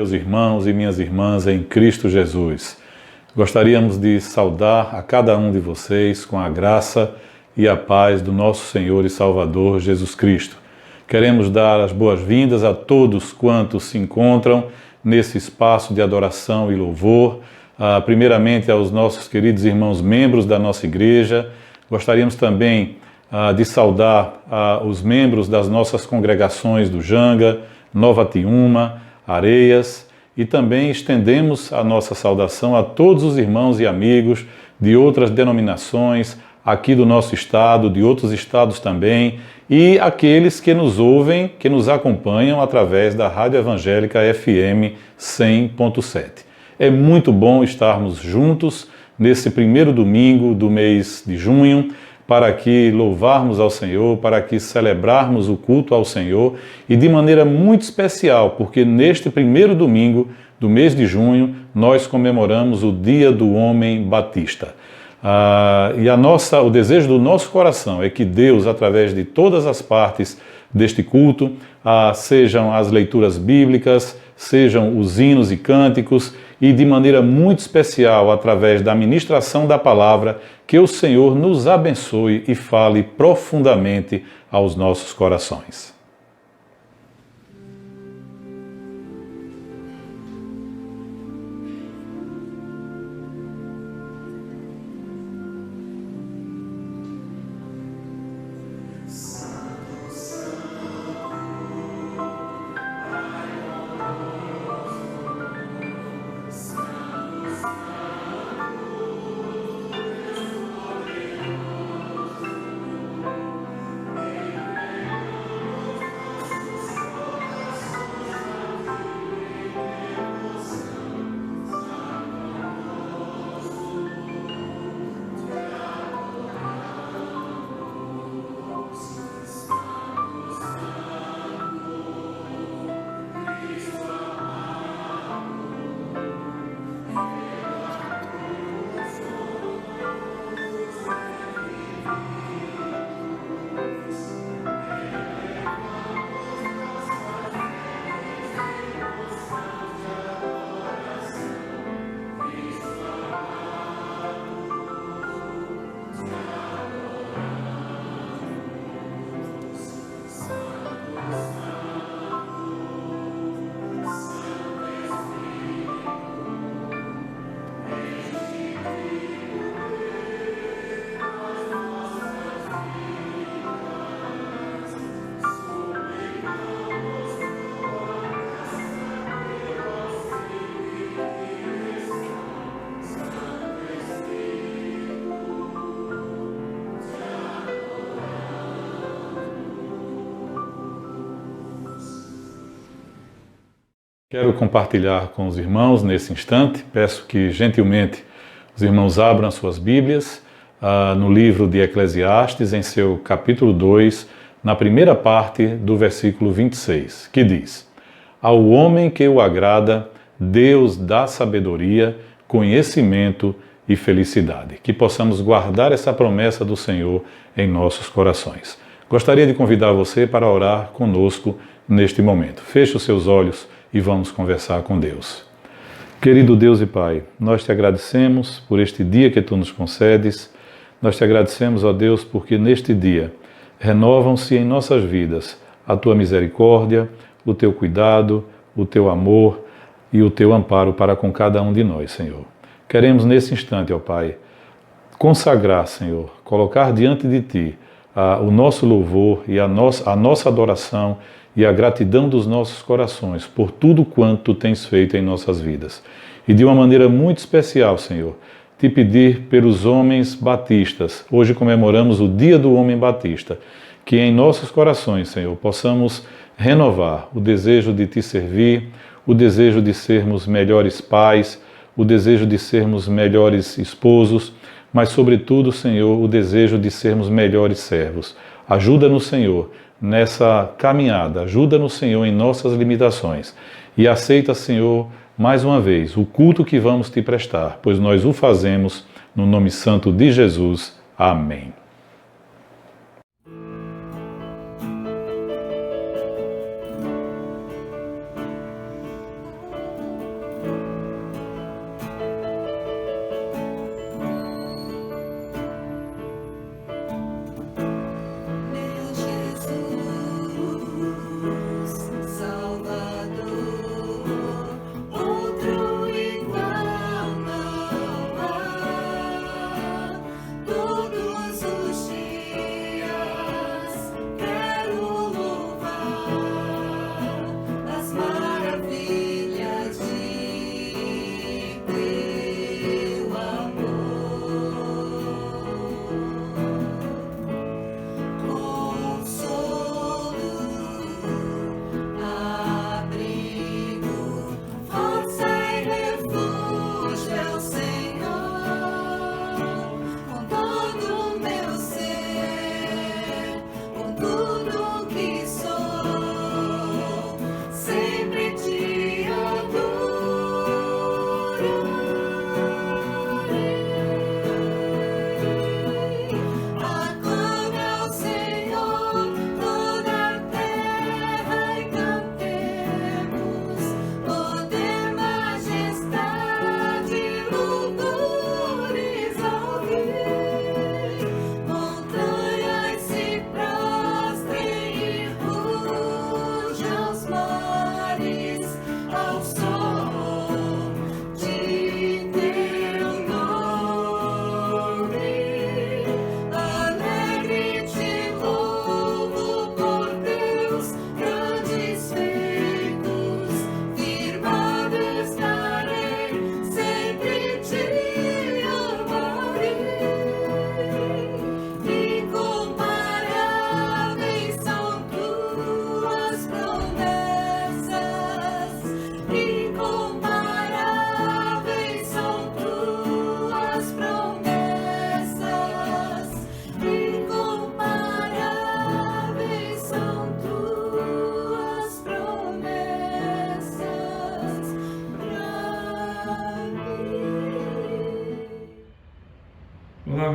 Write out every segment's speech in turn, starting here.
meus irmãos e minhas irmãs em Cristo Jesus. Gostaríamos de saudar a cada um de vocês com a graça e a paz do nosso Senhor e Salvador Jesus Cristo. Queremos dar as boas-vindas a todos quantos se encontram nesse espaço de adoração e louvor, primeiramente aos nossos queridos irmãos membros da nossa igreja. Gostaríamos também de saudar os membros das nossas congregações do Janga, Nova Tiúma, Areias, e também estendemos a nossa saudação a todos os irmãos e amigos de outras denominações aqui do nosso estado, de outros estados também, e aqueles que nos ouvem, que nos acompanham através da Rádio Evangélica FM 100.7. É muito bom estarmos juntos nesse primeiro domingo do mês de junho, para que louvarmos ao Senhor, para que celebrarmos o culto ao Senhor e de maneira muito especial, porque neste primeiro domingo do mês de junho nós comemoramos o Dia do Homem Batista. O desejo do nosso coração é que Deus, através de todas as partes deste culto, sejam as leituras bíblicas, sejam os hinos e cânticos, e de maneira muito especial, através da ministração da palavra, que o Senhor nos abençoe e fale profundamente aos nossos corações. Quero compartilhar com os irmãos nesse instante. Peço que gentilmente os irmãos abram as suas Bíblias no livro de Eclesiastes, em seu capítulo 2, na primeira parte do versículo 26, que diz: Ao homem que o agrada, Deus dá sabedoria, conhecimento e felicidade. Que possamos guardar essa promessa do Senhor em nossos corações. Gostaria de convidar você para orar conosco neste momento. Feche os seus olhos e vamos conversar com Deus. Querido Deus e Pai, nós te agradecemos por este dia que tu nos concedes. Nós te agradecemos, ó Deus, porque neste dia renovam-se em nossas vidas a tua misericórdia, o teu cuidado, o teu amor e o teu amparo para com cada um de nós, Senhor. Queremos nesse instante, ó Pai, consagrar, Senhor, colocar diante de ti o nosso louvor e a nossa adoração e a gratidão dos nossos corações por tudo quanto tu tens feito em nossas vidas. E de uma maneira muito especial, Senhor, te pedir pelos homens batistas. Hoje comemoramos o Dia do Homem Batista, que em nossos corações, Senhor, possamos renovar o desejo de te servir, o desejo de sermos melhores pais, o desejo de sermos melhores esposos, mas sobretudo, Senhor, o desejo de sermos melhores servos. Ajuda-nos, Senhor, nessa caminhada, ajuda-nos, Senhor, em nossas limitações e aceita, Senhor, mais uma vez o culto que vamos te prestar, pois nós o fazemos no nome santo de Jesus. Amém.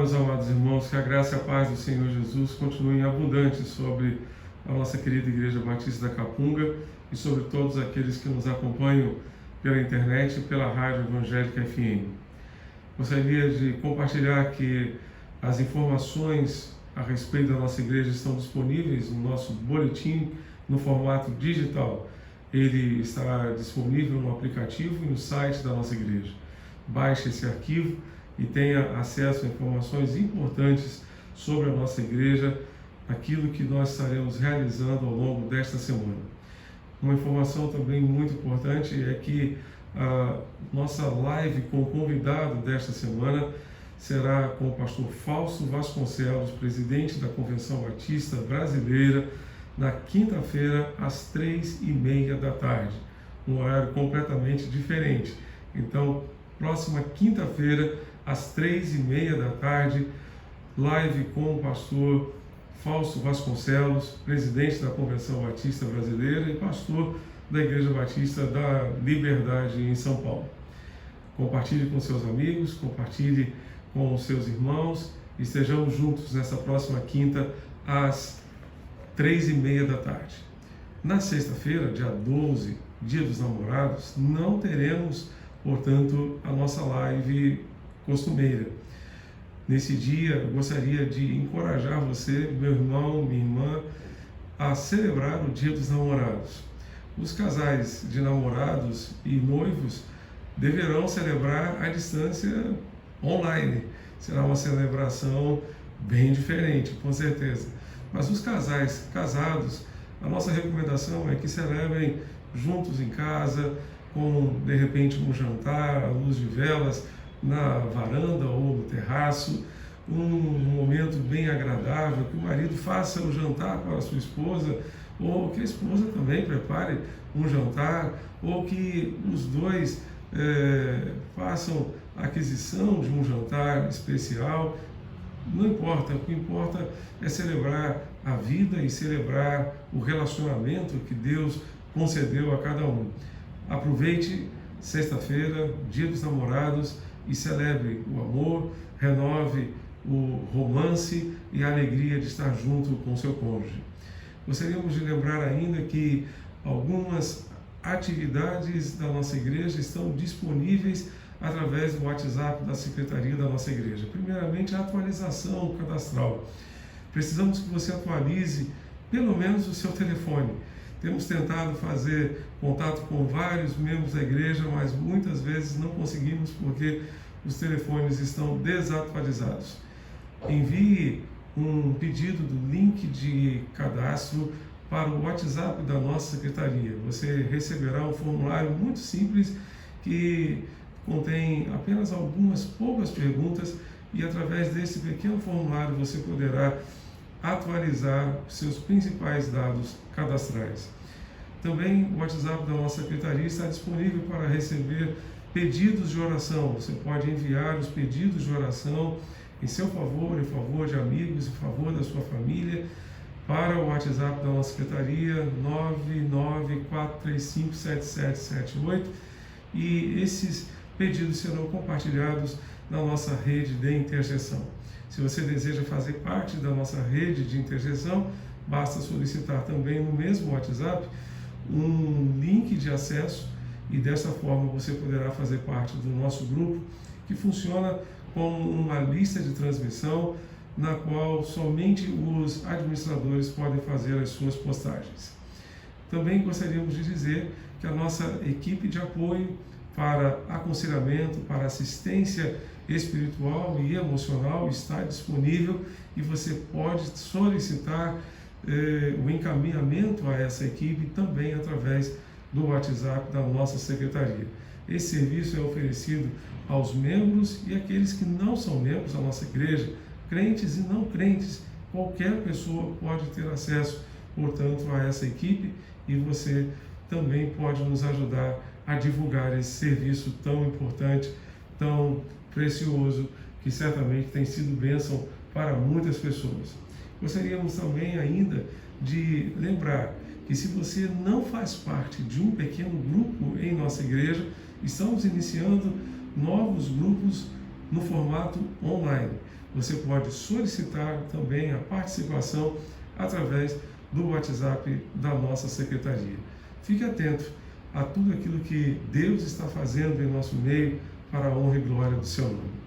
meus amados irmãos, que a graça e a paz do Senhor Jesus continuem abundantes sobre a nossa querida Igreja Batista da Capunga e sobre todos aqueles que nos acompanham pela internet e pela Rádio Evangélica FM. Gostaria de compartilhar que as informações a respeito da nossa igreja estão disponíveis no nosso boletim no formato digital. Ele está disponível no aplicativo e no site da nossa igreja. Baixe esse arquivo e tenha acesso a informações importantes sobre a nossa igreja, aquilo que nós estaremos realizando ao longo desta semana. Uma informação também muito importante é que a nossa live com o convidado desta semana será com o pastor Fausto Vasconcelos, presidente da Convenção Batista Brasileira, na quinta-feira, às 3h30 da tarde. Um horário completamente diferente. Então, próxima quinta-feira, às 3h30 da tarde, live com o pastor Fausto Vasconcelos, presidente da Convenção Batista Brasileira e pastor da Igreja Batista da Liberdade em São Paulo. Compartilhe com seus amigos, compartilhe com os seus irmãos e estejamos juntos nessa próxima quinta, às 3h30 da tarde. Na sexta-feira, dia 12, Dia dos Namorados, não teremos, portanto, a nossa live costumeira. Nesse dia, eu gostaria de encorajar você, meu irmão, minha irmã, a celebrar o Dia dos Namorados. Os casais de namorados e noivos deverão celebrar à distância online. Será uma celebração bem diferente, com certeza. Mas os casais casados, a nossa recomendação é que celebrem juntos em casa, com, de repente, um jantar à luz de velas na varanda ou no terraço, um momento bem agradável, que o marido faça o jantar para a sua esposa, ou que a esposa também prepare um jantar, ou que os dois façam a aquisição de um jantar especial. Não importa, o que importa é celebrar a vida e celebrar o relacionamento que Deus concedeu a cada um. Aproveite sexta-feira, Dia dos Namorados, e celebre o amor, renove o romance e a alegria de estar junto com seu cônjuge. Gostaríamos de lembrar ainda que algumas atividades da nossa igreja estão disponíveis através do WhatsApp da Secretaria da nossa igreja. Primeiramente, a atualização cadastral. Precisamos que você atualize pelo menos o seu telefone. Temos tentado fazer contato com vários membros da igreja, mas muitas vezes não conseguimos porque os telefones estão desatualizados. Envie um pedido do link de cadastro para o WhatsApp da nossa secretaria. Você receberá um formulário muito simples que contém apenas algumas poucas perguntas e através desse pequeno formulário você poderá atualizar seus principais dados cadastrais. Também o WhatsApp da nossa secretaria está disponível para receber pedidos de oração. Você pode enviar os pedidos de oração em seu favor, em favor de amigos, em favor da sua família, para o WhatsApp da nossa secretaria 994357778 e esses pedidos serão compartilhados na nossa rede de intercessão. Se você deseja fazer parte da nossa rede de intercessão, basta solicitar também no mesmo WhatsApp um link de acesso e dessa forma você poderá fazer parte do nosso grupo, que funciona como uma lista de transmissão na qual somente os administradores podem fazer as suas postagens. Também gostaríamos de dizer que a nossa equipe de apoio para aconselhamento, para assistência espiritual e emocional está disponível e você pode solicitar o encaminhamento a essa equipe também através do WhatsApp da nossa secretaria. Esse serviço é oferecido aos membros e aqueles que não são membros da nossa igreja, crentes e não crentes. Qualquer pessoa pode ter acesso, portanto, a essa equipe e você também pode nos ajudar a divulgar esse serviço tão importante, tão precioso, que certamente tem sido bênção para muitas pessoas. Gostaríamos também ainda de lembrar que se você não faz parte de um pequeno grupo em nossa igreja, estamos iniciando novos grupos no formato online. você pode solicitar também a participação através do WhatsApp da nossa secretaria. Fique atento a tudo aquilo que Deus está fazendo em nosso meio para a honra e glória do seu nome.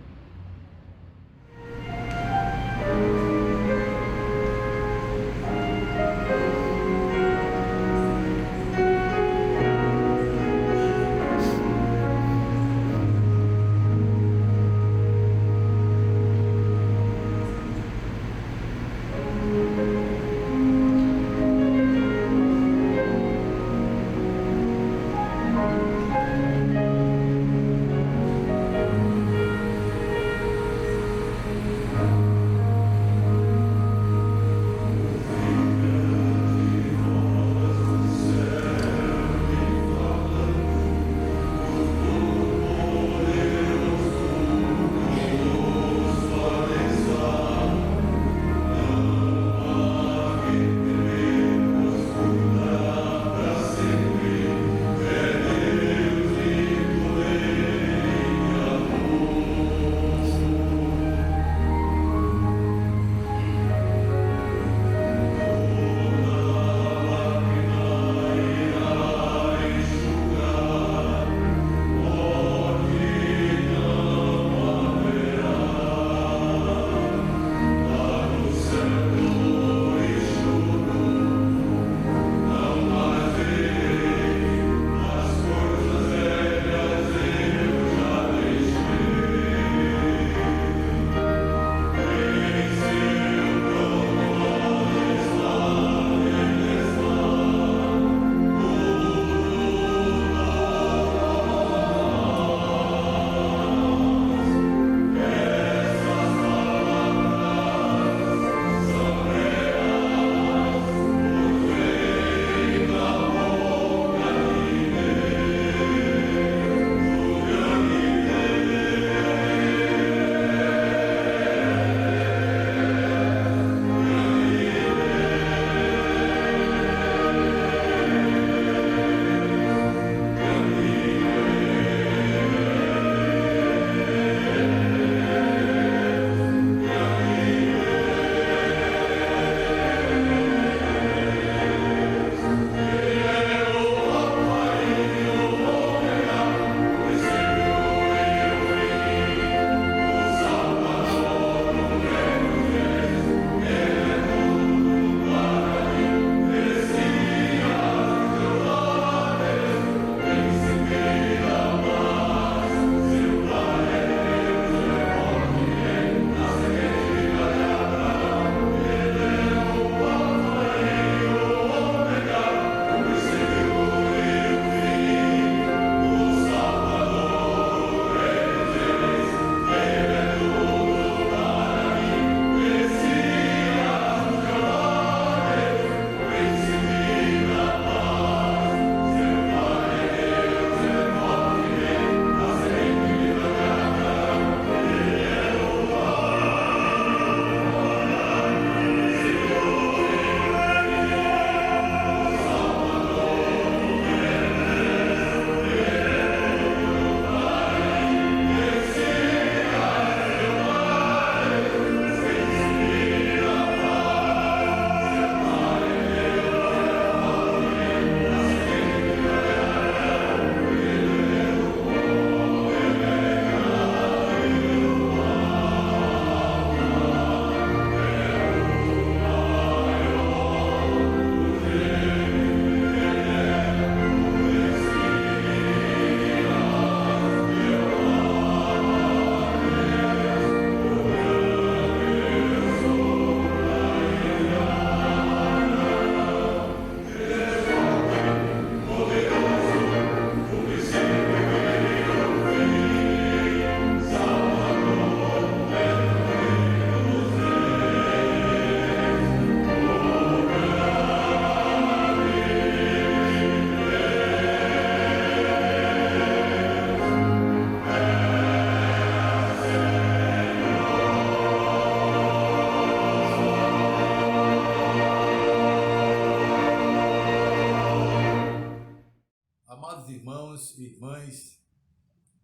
irmãos e irmãs,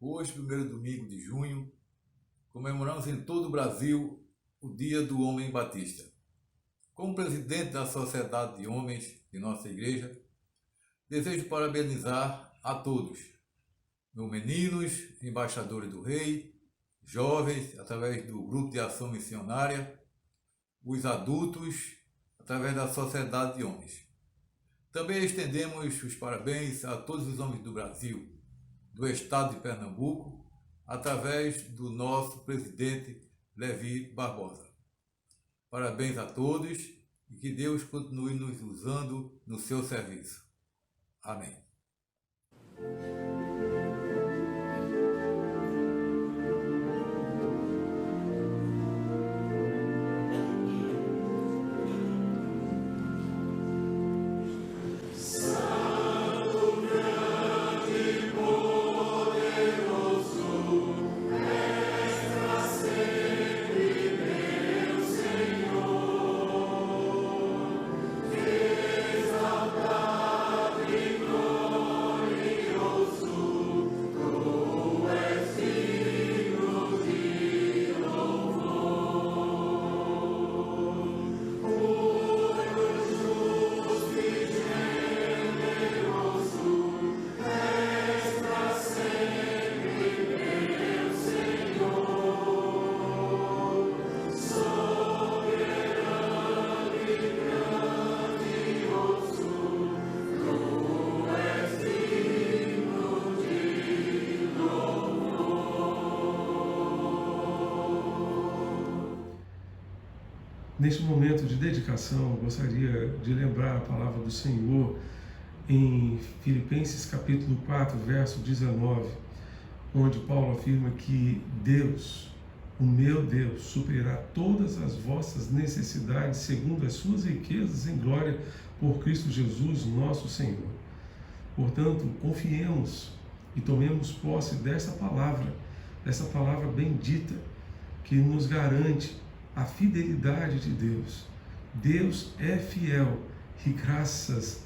hoje, primeiro domingo de junho, comemoramos em todo o Brasil o Dia do Homem Batista. Como presidente da Sociedade de Homens de nossa igreja, desejo parabenizar a todos, meus meninos, embaixadores do Rei, jovens, através do Grupo de Ação Missionária, os adultos, através da Sociedade de Homens. Também estendemos os parabéns a todos os homens do Brasil, do estado de Pernambuco, através do nosso presidente Levi Barbosa. Parabéns a todos e que Deus continue nos usando no seu serviço. Amém. Neste momento de dedicação, gostaria de lembrar a palavra do Senhor em Filipenses capítulo 4, verso 19, onde Paulo afirma que Deus, o meu Deus, suprirá todas as vossas necessidades segundo as suas riquezas em glória por Cristo Jesus, nosso Senhor. Portanto, confiemos e tomemos posse dessa palavra bendita que nos garante a fidelidade de Deus. Deus é fiel e graças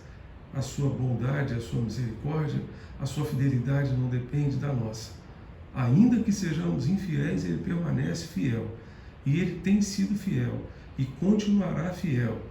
à sua bondade, à sua misericórdia, a sua fidelidade não depende da nossa. Ainda que sejamos infiéis, Ele permanece fiel. E Ele tem sido fiel e continuará fiel.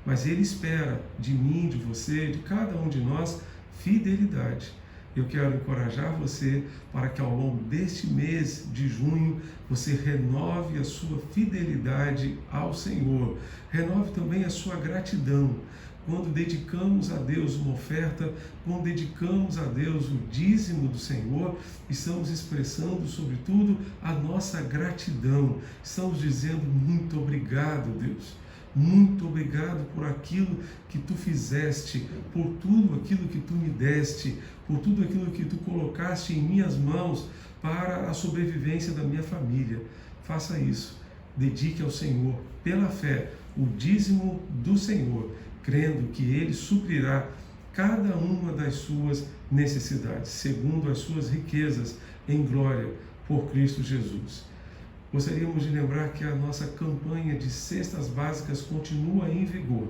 Mas Ele espera de mim, de você, de cada um de nós, fidelidade. Eu quero encorajar você para que ao longo deste mês de junho você renove a sua fidelidade ao Senhor. Renove também a sua gratidão. Quando dedicamos a Deus uma oferta, quando dedicamos a Deus o dízimo do Senhor, estamos expressando, sobretudo, a nossa gratidão. Estamos dizendo muito obrigado, Deus. Muito obrigado por aquilo que Tu fizeste, por tudo aquilo que Tu me deste, por tudo aquilo que Tu colocaste em minhas mãos para a sobrevivência da minha família. Faça isso. Dedique ao Senhor, pela fé, o dízimo do Senhor, crendo que Ele suprirá cada uma das suas necessidades, segundo as suas riquezas em glória por Cristo Jesus. Gostaríamos de lembrar que a nossa campanha de cestas básicas continua em vigor.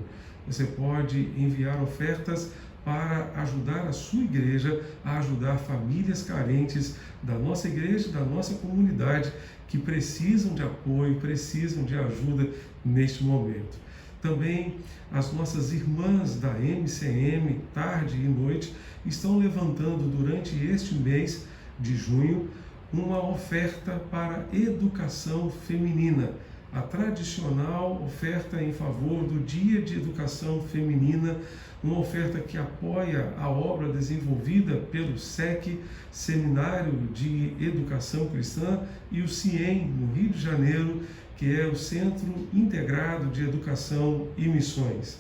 Você pode enviar ofertas para ajudar a sua igreja a ajudar famílias carentes da nossa igreja, da nossa comunidade, que precisam de apoio, precisam de ajuda neste momento. Também as nossas irmãs da MCM, tarde e noite, estão levantando durante este mês de junho uma oferta para educação feminina, a tradicional oferta em favor do Dia de Educação Feminina, uma oferta que apoia a obra desenvolvida pelo SEC, Seminário de Educação Cristã, e o CIEM, no Rio de Janeiro, que é o Centro Integrado de Educação e Missões.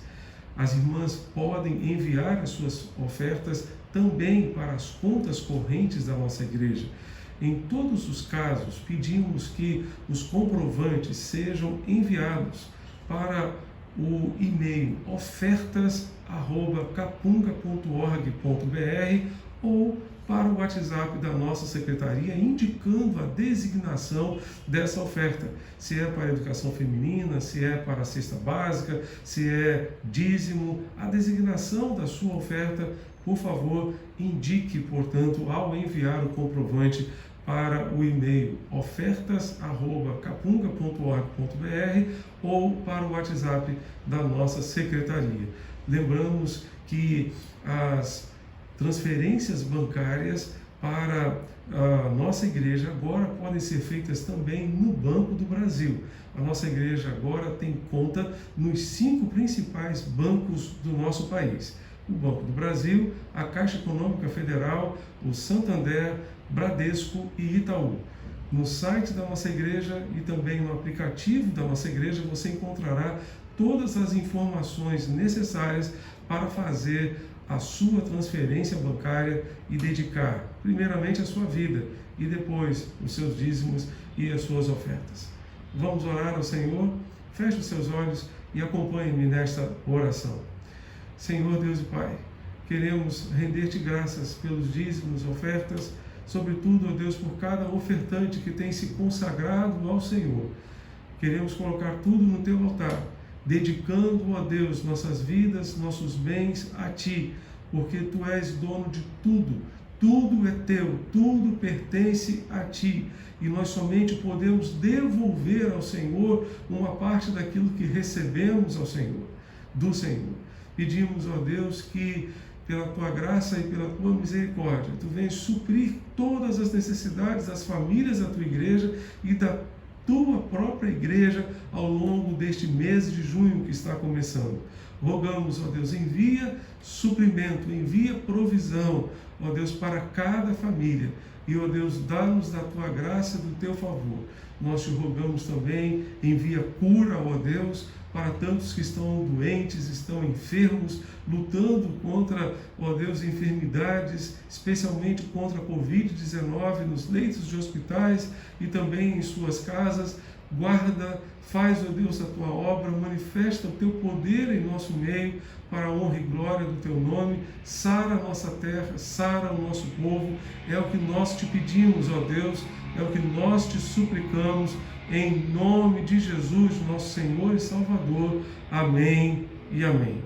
As irmãs podem enviar as suas ofertas também para as contas correntes da nossa igreja. Em todos os casos, pedimos que os comprovantes sejam enviados para o e-mail ofertas@capunga.org.br ou para o WhatsApp da nossa secretaria, indicando a designação dessa oferta. Se é para a educação feminina, se é para a cesta básica, se é dízimo, a designação da sua oferta, por favor, indique, portanto, ao enviar o comprovante para o e-mail ofertas@capunga.org.br ou para o WhatsApp da nossa secretaria. Lembramos que as transferências bancárias para a nossa igreja agora podem ser feitas também no Banco do Brasil. A nossa igreja agora tem conta nos 5 principais bancos do nosso país: o Banco do Brasil, a Caixa Econômica Federal, o Santander, Bradesco e Itaú. No site da nossa igreja e também no aplicativo da nossa igreja você encontrará todas as informações necessárias para fazer a sua transferência bancária e dedicar primeiramente a sua vida e depois os seus dízimos e as suas ofertas. Vamos orar ao Senhor? Feche os seus olhos e acompanhe-me nesta oração. Senhor Deus e Pai, queremos render-te graças pelos dízimos, ofertas, sobretudo, ó Deus, por cada ofertante que tem se consagrado ao Senhor. Queremos colocar tudo no teu altar, dedicando, ó Deus, nossas vidas, nossos bens a Ti, porque Tu és dono de tudo, tudo é Teu, tudo pertence a Ti, e nós somente podemos devolver ao Senhor uma parte daquilo que recebemos ao Senhor, do Senhor. Pedimos, ó Deus, que pela Tua graça e pela Tua misericórdia, Tu venhas suprir todas as necessidades das famílias da Tua igreja e da Tua própria igreja ao longo deste mês de junho que está começando. Rogamos, ó Deus, envia suprimento, envia provisão, ó Deus, para cada família. E, ó Deus, dá-nos da Tua graça e do Teu favor. Nós te rogamos também, envia cura, ó Deus, para tantos que estão doentes, estão enfermos, lutando contra, ó Deus, enfermidades, especialmente contra a Covid-19 nos leitos de hospitais e também em suas casas. Guarda, faz, ó Deus, a Tua obra, manifesta o Teu poder em nosso meio, para a honra e glória do Teu nome. Sara a nossa terra, sara o nosso povo, é o que nós te pedimos, ó Deus, é o que nós te suplicamos, em nome de Jesus, nosso Senhor e Salvador. Amém e amém.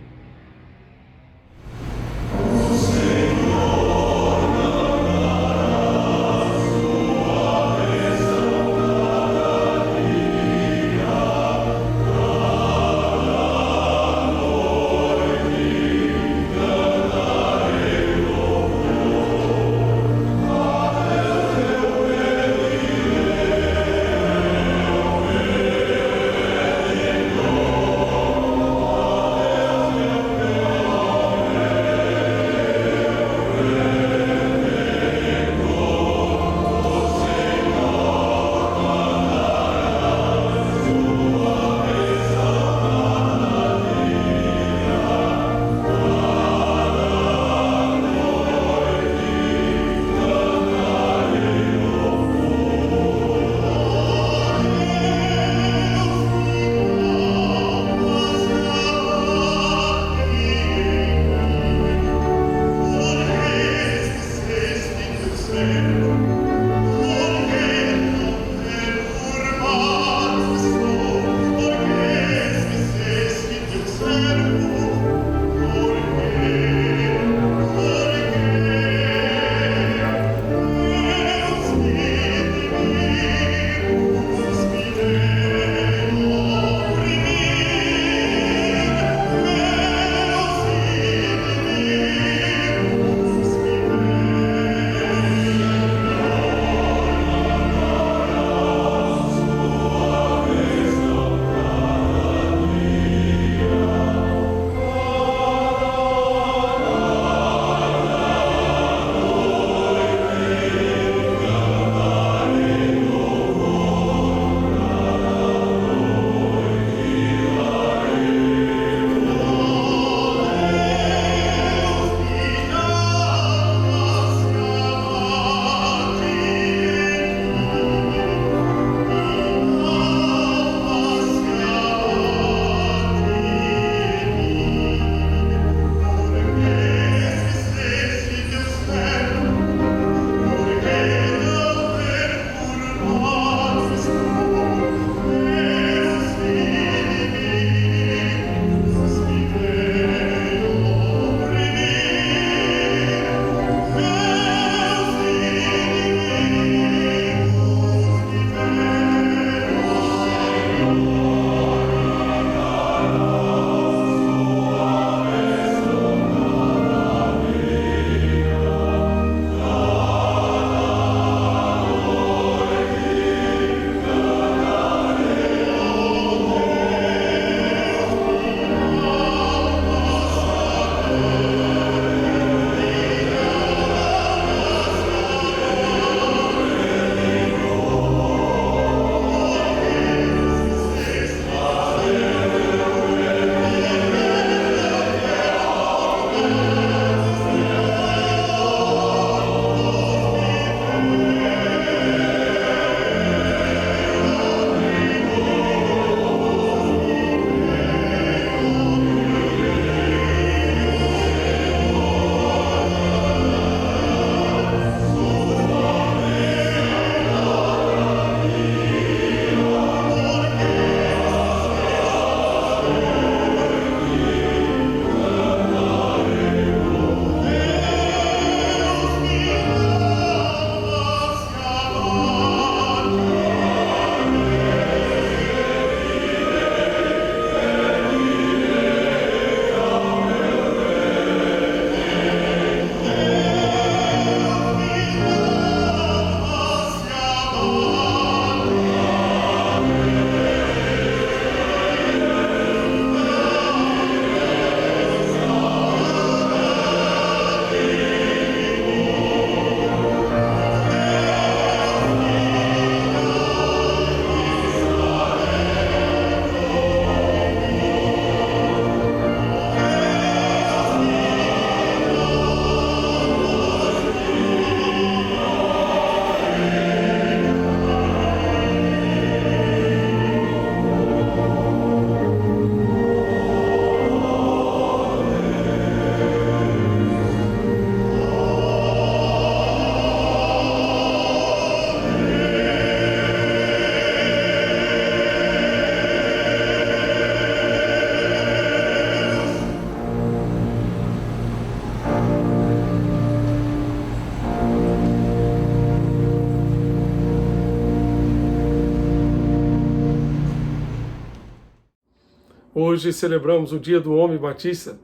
Hoje celebramos o Dia do Homem Batista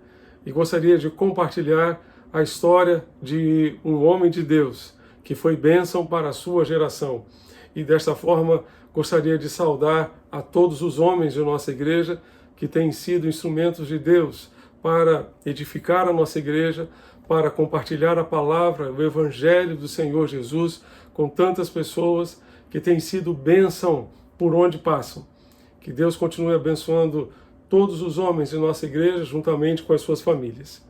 e gostaria de compartilhar a história de um homem de Deus que foi bênção para a sua geração. E desta forma gostaria de saudar a todos os homens de nossa igreja que têm sido instrumentos de Deus para edificar a nossa igreja, para compartilhar a palavra, o Evangelho do Senhor Jesus com tantas pessoas que têm sido bênção por onde passam. Que Deus continue abençoando todos os homens de nossa igreja, juntamente com as suas famílias.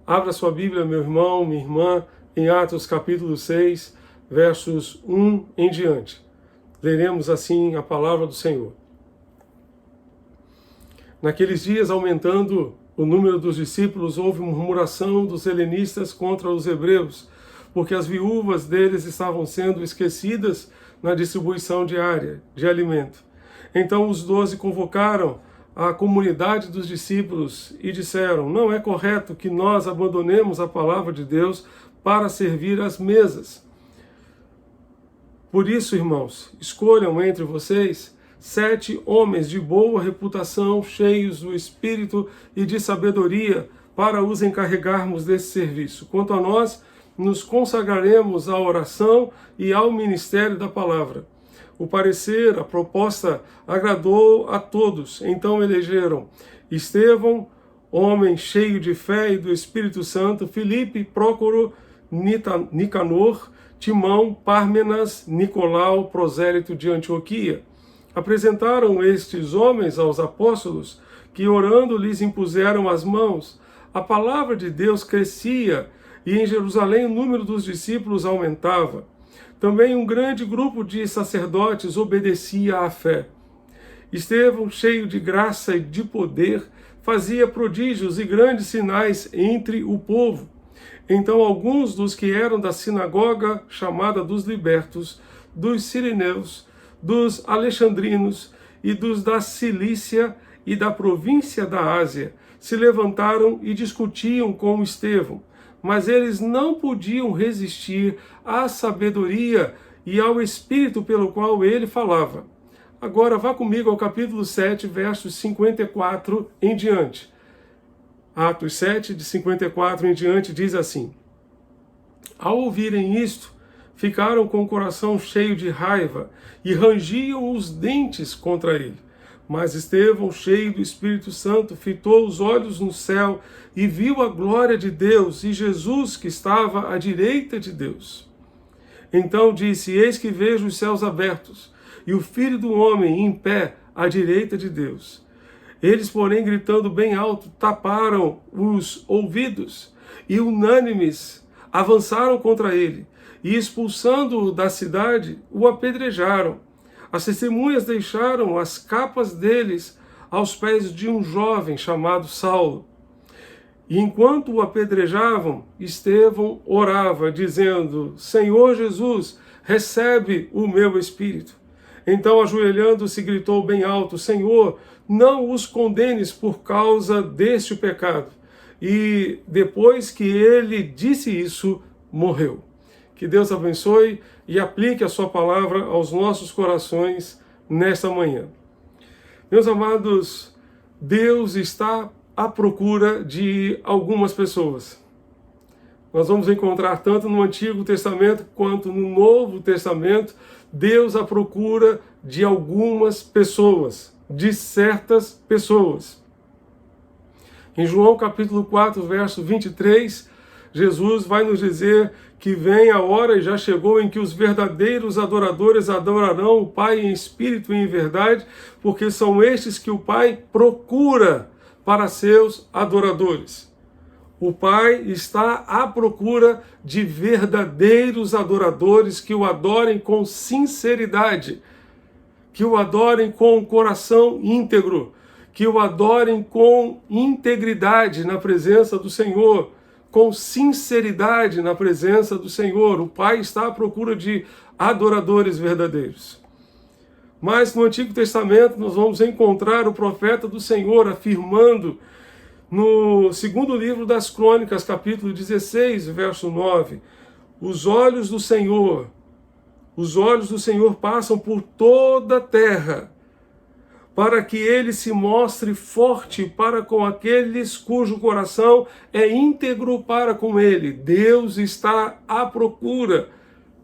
Abra sua Bíblia, meu irmão, minha irmã, em Atos capítulo 6, versos 1 em diante. Leremos assim a palavra do Senhor. Naqueles dias, aumentando o número dos discípulos, houve murmuração dos helenistas contra os hebreus, porque as viúvas deles estavam sendo esquecidas na distribuição diária de alimento. Então os 12 convocaram a comunidade dos discípulos e disseram: não é correto que nós abandonemos a palavra de Deus para servir às mesas. Por isso, irmãos, escolham entre vocês 7 homens de boa reputação, cheios do Espírito e de sabedoria, para os encarregarmos desse serviço. Quanto a nós, nos consagraremos à oração e ao ministério da palavra. O parecer, a proposta, agradou a todos. Então elegeram Estevão, homem cheio de fé e do Espírito Santo, Filipe, Prócoro, Nicanor, Timão, Pármenas, Nicolau, prosélito de Antioquia. Apresentaram estes homens aos apóstolos, que orando lhes impuseram as mãos. A palavra de Deus crescia e em Jerusalém o número dos discípulos aumentava. Também um grande grupo de sacerdotes obedecia à fé. Estevão, cheio de graça e de poder, fazia prodígios e grandes sinais entre o povo. Então alguns dos que eram da sinagoga chamada dos libertos, dos sirineus, dos alexandrinos e dos da Cilícia e da província da Ásia se levantaram e discutiam com Estevão. Mas eles não podiam resistir à sabedoria e ao espírito pelo qual ele falava. Agora vá comigo ao capítulo 7, versos 54 em diante. Atos 7, de 54 em diante, diz assim: ao ouvirem isto, ficaram com o coração cheio de raiva e rangiam os dentes contra ele. Mas Estevão, cheio do Espírito Santo, fitou os olhos no céu e viu a glória de Deus e Jesus que estava à direita de Deus. Então disse: eis que vejo os céus abertos e o Filho do Homem em pé à direita de Deus. Eles, porém, gritando bem alto, taparam os ouvidos e, unânimes, avançaram contra ele e, expulsando-o da cidade, o apedrejaram. As testemunhas deixaram as capas deles aos pés de um jovem chamado Saulo. E enquanto o apedrejavam, Estevão orava, dizendo: Senhor Jesus, recebe o meu espírito. Então, ajoelhando-se, gritou bem alto: Senhor, não os condenes por causa deste pecado. E depois que ele disse isso, morreu. Que Deus abençoe e aplique a sua palavra aos nossos corações nesta manhã. Meus amados, Deus está à procura de algumas pessoas. Nós vamos encontrar tanto no Antigo Testamento quanto no Novo Testamento, Deus à procura de algumas pessoas, de certas pessoas. Em João capítulo 4, verso 23, Jesus vai nos dizer que vem a hora e já chegou em que os verdadeiros adoradores adorarão o Pai em espírito e em verdade, porque são estes que o Pai procura para seus adoradores. O Pai está à procura de verdadeiros adoradores que o adorem com sinceridade, que o adorem com o coração íntegro, que o adorem com integridade na presença do Senhor, com sinceridade na presença do Senhor. O Pai está à procura de adoradores verdadeiros. Mas no Antigo Testamento nós vamos encontrar o profeta do Senhor afirmando no segundo livro das Crônicas, capítulo 16, verso 9, os olhos do Senhor passam por toda a terra, para que ele se mostre forte para com aqueles cujo coração é íntegro para com ele. Deus está à procura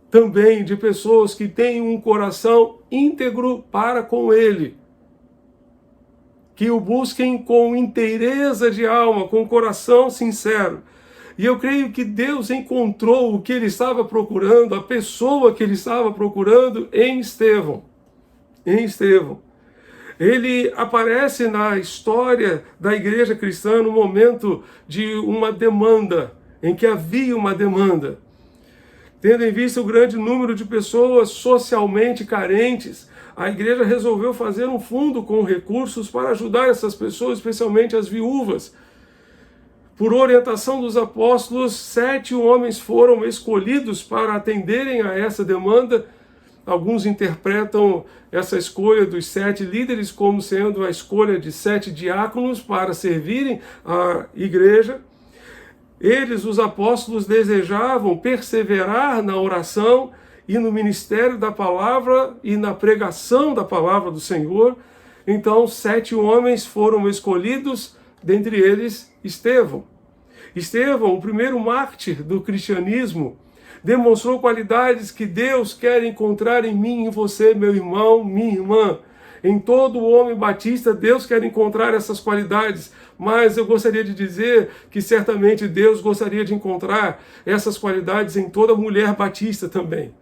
também de pessoas que têm um coração íntegro para com ele, que o busquem com inteireza de alma, com coração sincero. E eu creio que Deus encontrou o que ele estava procurando, a pessoa que ele estava procurando em Estevão. Em Estevão. Ele aparece na história da igreja cristã no momento de uma demanda, em que havia uma demanda. Tendo em vista o grande número de pessoas socialmente carentes, a igreja resolveu fazer um fundo com recursos para ajudar essas pessoas, especialmente as viúvas. Por orientação dos apóstolos, 7 homens foram escolhidos para atenderem a essa demanda. Alguns interpretam essa escolha dos 7 líderes como sendo a escolha de 7 diáconos para servirem a igreja. Eles, os apóstolos, desejavam perseverar na oração e no ministério da palavra e na pregação da palavra do Senhor. Então, 7 homens foram escolhidos, dentre eles Estevão. Estevão, o primeiro mártir do cristianismo, demonstrou qualidades que Deus quer encontrar em mim e em você, meu irmão, minha irmã. Em todo homem batista, Deus quer encontrar essas qualidades, mas eu gostaria de dizer que certamente Deus gostaria de encontrar essas qualidades em toda mulher batista também.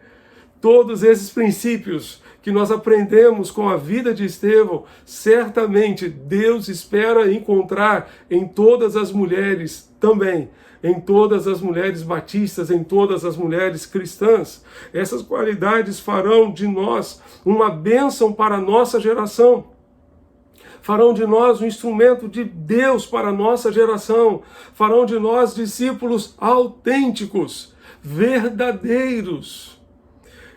Todos esses princípios que nós aprendemos com a vida de Estevão, certamente Deus espera encontrar em todas as mulheres também, em todas as mulheres batistas, em todas as mulheres cristãs. Essas qualidades farão de nós uma bênção para a nossa geração. Farão de nós um instrumento de Deus para a nossa geração. Farão de nós discípulos autênticos, verdadeiros.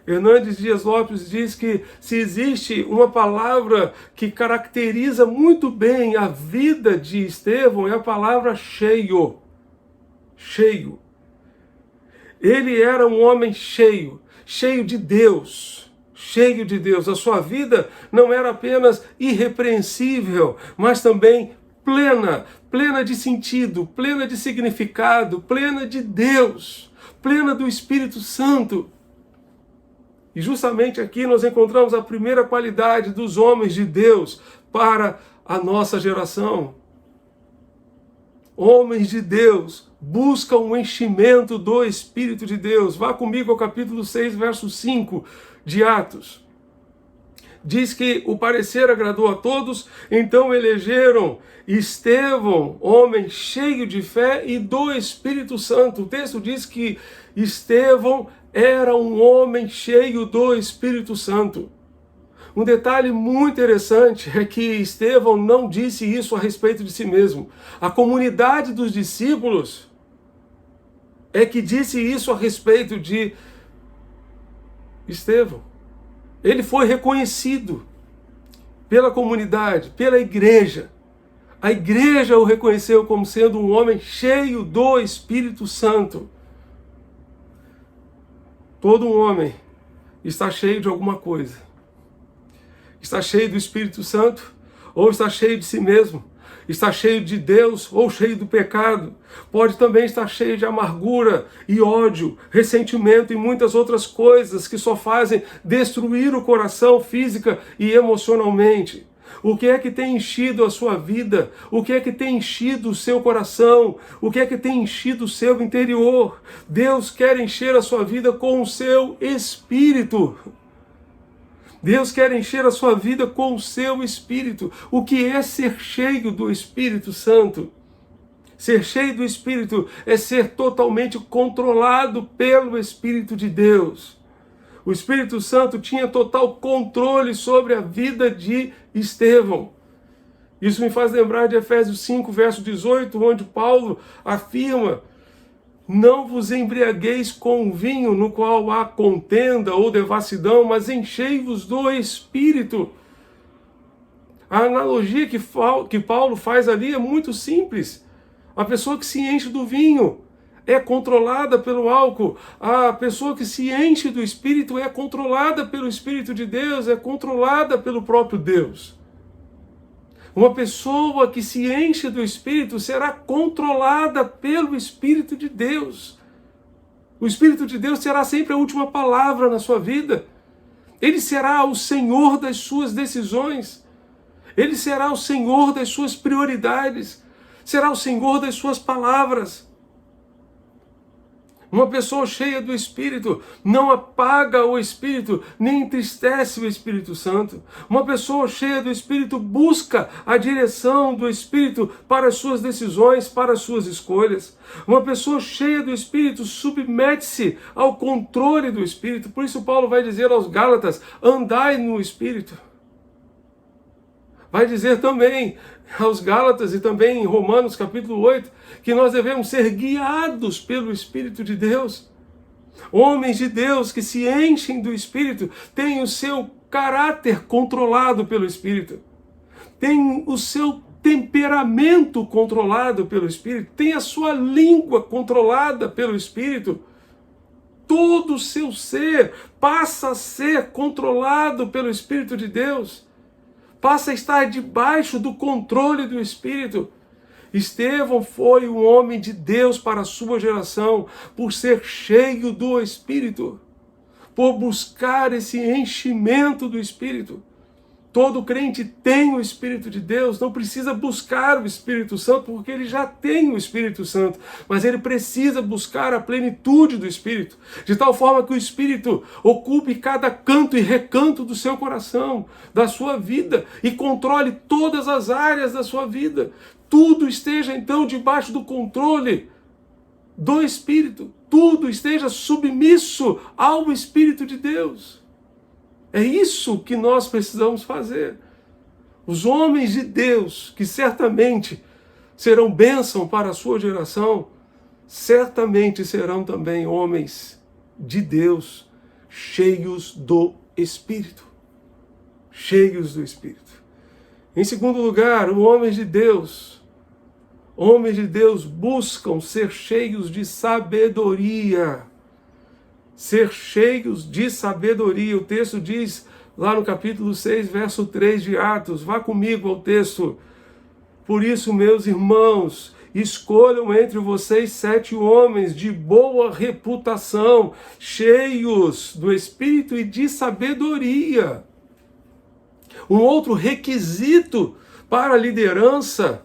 Hernandes Dias Lopes diz que se existe uma palavra que caracteriza muito bem a vida de Estevão, é a palavra cheio. Cheio. Ele era um homem cheio, cheio de Deus, cheio de Deus. A sua vida não era apenas irrepreensível, mas também plena, plena de sentido, plena de significado, plena de Deus, plena do Espírito Santo. E justamente aqui nós encontramos a primeira qualidade dos homens de Deus para a nossa geração. Homens de Deus buscam o enchimento do Espírito de Deus. Vá comigo ao capítulo 6, verso 5 de Atos. Diz que o parecer agradou a todos, então elegeram Estevão, homem cheio de fé e do Espírito Santo. O texto diz que Estevão era um homem cheio do Espírito Santo. Um detalhe muito interessante é que Estevão não disse isso a respeito de si mesmo. A comunidade dos discípulos é que disse isso a respeito de Estevão. Ele foi reconhecido pela comunidade, pela igreja. A igreja o reconheceu como sendo um homem cheio do Espírito Santo. Todo um homem está cheio de alguma coisa. Está cheio do Espírito Santo ou está cheio de si mesmo. Está cheio de Deus ou cheio do pecado. Pode também estar cheio de amargura e ódio, ressentimento e muitas outras coisas que só fazem destruir o coração física e emocionalmente. O que é que tem enchido a sua vida? O que é que tem enchido o seu coração? O que é que tem enchido o seu interior? Deus quer encher a sua vida com o seu Espírito. Deus quer encher a sua vida com o seu Espírito. O que é ser cheio do Espírito Santo? Ser cheio do Espírito é ser totalmente controlado pelo Espírito de Deus. O Espírito Santo tinha total controle sobre a vida de Estevão. Isso me faz lembrar de Efésios 5, verso 18, onde Paulo afirma: não vos embriagueis com vinho no qual há contenda ou devassidão, mas enchei-vos do Espírito. A analogia que Paulo faz ali é muito simples. A pessoa que se enche do vinho é controlada pelo álcool. A pessoa que se enche do Espírito é controlada pelo Espírito de Deus, é controlada pelo próprio Deus. Uma pessoa que se enche do Espírito será controlada pelo Espírito de Deus. O Espírito de Deus terá sempre a última palavra na sua vida. Ele será o Senhor das suas decisões. Ele será o Senhor das suas prioridades. Será o Senhor das suas palavras. Uma pessoa cheia do Espírito não apaga o Espírito, nem entristece o Espírito Santo. Uma pessoa cheia do Espírito busca a direção do Espírito para as suas decisões, para as suas escolhas. Uma pessoa cheia do Espírito submete-se ao controle do Espírito. Por isso Paulo vai dizer aos Gálatas, andai no Espírito. Vai dizer também aos Gálatas e também em Romanos capítulo 8, que nós devemos ser guiados pelo Espírito de Deus. Homens de Deus que se enchem do Espírito têm o seu caráter controlado pelo Espírito, têm o seu temperamento controlado pelo Espírito, têm a sua língua controlada pelo Espírito. Todo o seu ser passa a ser controlado pelo Espírito de Deus. Passa a estar debaixo do controle do Espírito. Estevão foi um homem de Deus para a sua geração, por ser cheio do Espírito, por buscar esse enchimento do Espírito. Todo crente tem o Espírito de Deus, não precisa buscar o Espírito Santo, porque ele já tem o Espírito Santo, mas ele precisa buscar a plenitude do Espírito, de tal forma que o Espírito ocupe cada canto e recanto do seu coração, da sua vida, e controle todas as áreas da sua vida. Tudo esteja então debaixo do controle do Espírito, tudo esteja submisso ao Espírito de Deus. É isso que nós precisamos fazer. Os homens de Deus, que certamente serão bênção para a sua geração, certamente serão também homens de Deus, cheios do Espírito. Cheios do Espírito. Em segundo lugar, os homens de Deus buscam ser cheios de sabedoria. Ser cheios de sabedoria. O texto diz lá no capítulo 6, verso 3 de Atos. Vá comigo ao texto. Por isso, meus irmãos, escolham entre vocês 7 homens de boa reputação, cheios do Espírito e de sabedoria. Um outro requisito para a liderança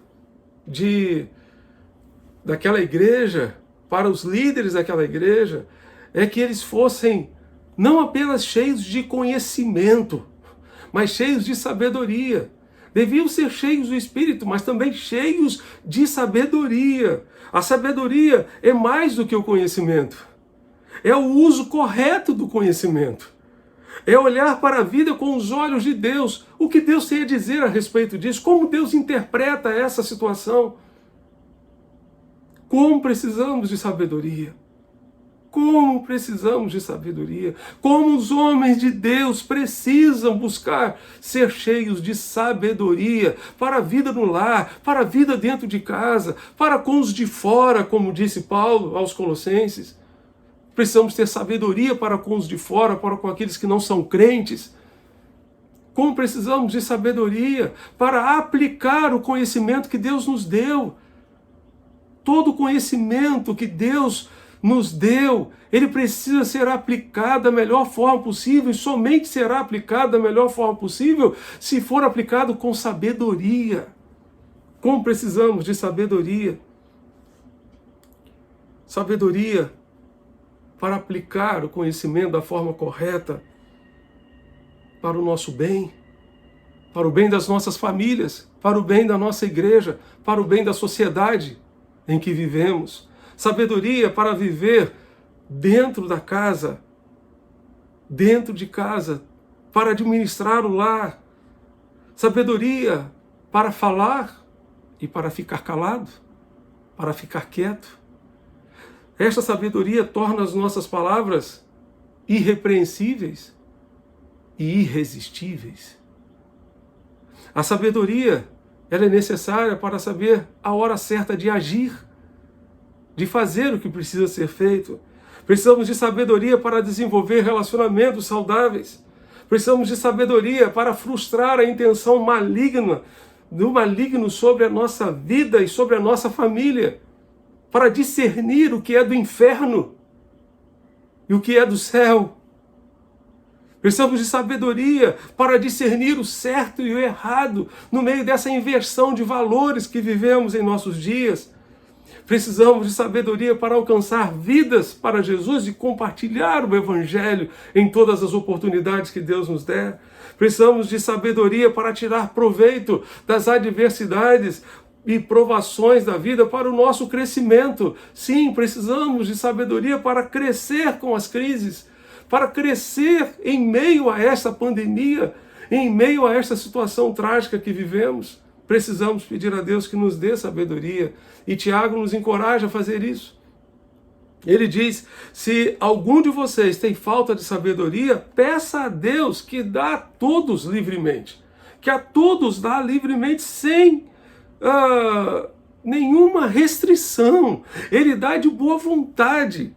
daquela igreja, para os líderes daquela igreja, é que eles fossem não apenas cheios de conhecimento, mas cheios de sabedoria. Deviam ser cheios do Espírito, mas também cheios de sabedoria. A sabedoria é mais do que o conhecimento. É o uso correto do conhecimento. É olhar para a vida com os olhos de Deus. O que Deus tem a dizer a respeito disso? Como Deus interpreta essa situação? Como precisamos de sabedoria. Como precisamos de sabedoria. Como os homens de Deus precisam buscar ser cheios de sabedoria para a vida no lar, para a vida dentro de casa, para com os de fora, como disse Paulo aos Colossenses. Precisamos ter sabedoria para com os de fora, para com aqueles que não são crentes. Como precisamos de sabedoria para aplicar o conhecimento que Deus nos deu. Todo o conhecimento que Deus nos deu, ele precisa ser aplicado da melhor forma possível, e somente será aplicado da melhor forma possível se for aplicado com sabedoria. Como precisamos de sabedoria? Sabedoria para aplicar o conhecimento da forma correta para o nosso bem, para o bem das nossas famílias, para o bem da nossa igreja, para o bem da sociedade em que vivemos. Sabedoria para viver dentro da casa, dentro de casa, para administrar o lar. Sabedoria para falar e para ficar calado, para ficar quieto. Esta sabedoria torna as nossas palavras irrepreensíveis e irresistíveis. A sabedoria, ela é necessária para saber a hora certa de agir, de fazer o que precisa ser feito. Precisamos de sabedoria para desenvolver relacionamentos saudáveis. Precisamos de sabedoria para frustrar a intenção maligna do maligno sobre a nossa vida e sobre a nossa família, para discernir o que é do inferno e o que é do céu. Precisamos de sabedoria para discernir o certo e o errado no meio dessa inversão de valores que vivemos em nossos dias. Precisamos de sabedoria para alcançar vidas para Jesus e compartilhar o Evangelho em todas as oportunidades que Deus nos der. Precisamos de sabedoria para tirar proveito das adversidades e provações da vida para o nosso crescimento. Sim, precisamos de sabedoria para crescer com as crises, para crescer em meio a essa pandemia, em meio a esta situação trágica que vivemos. Precisamos pedir a Deus que nos dê sabedoria. E Tiago nos encoraja a fazer isso. Ele diz, se algum de vocês tem falta de sabedoria, peça a Deus que dá a todos livremente. Que a todos dá livremente sem nenhuma restrição. Ele dá de boa vontade.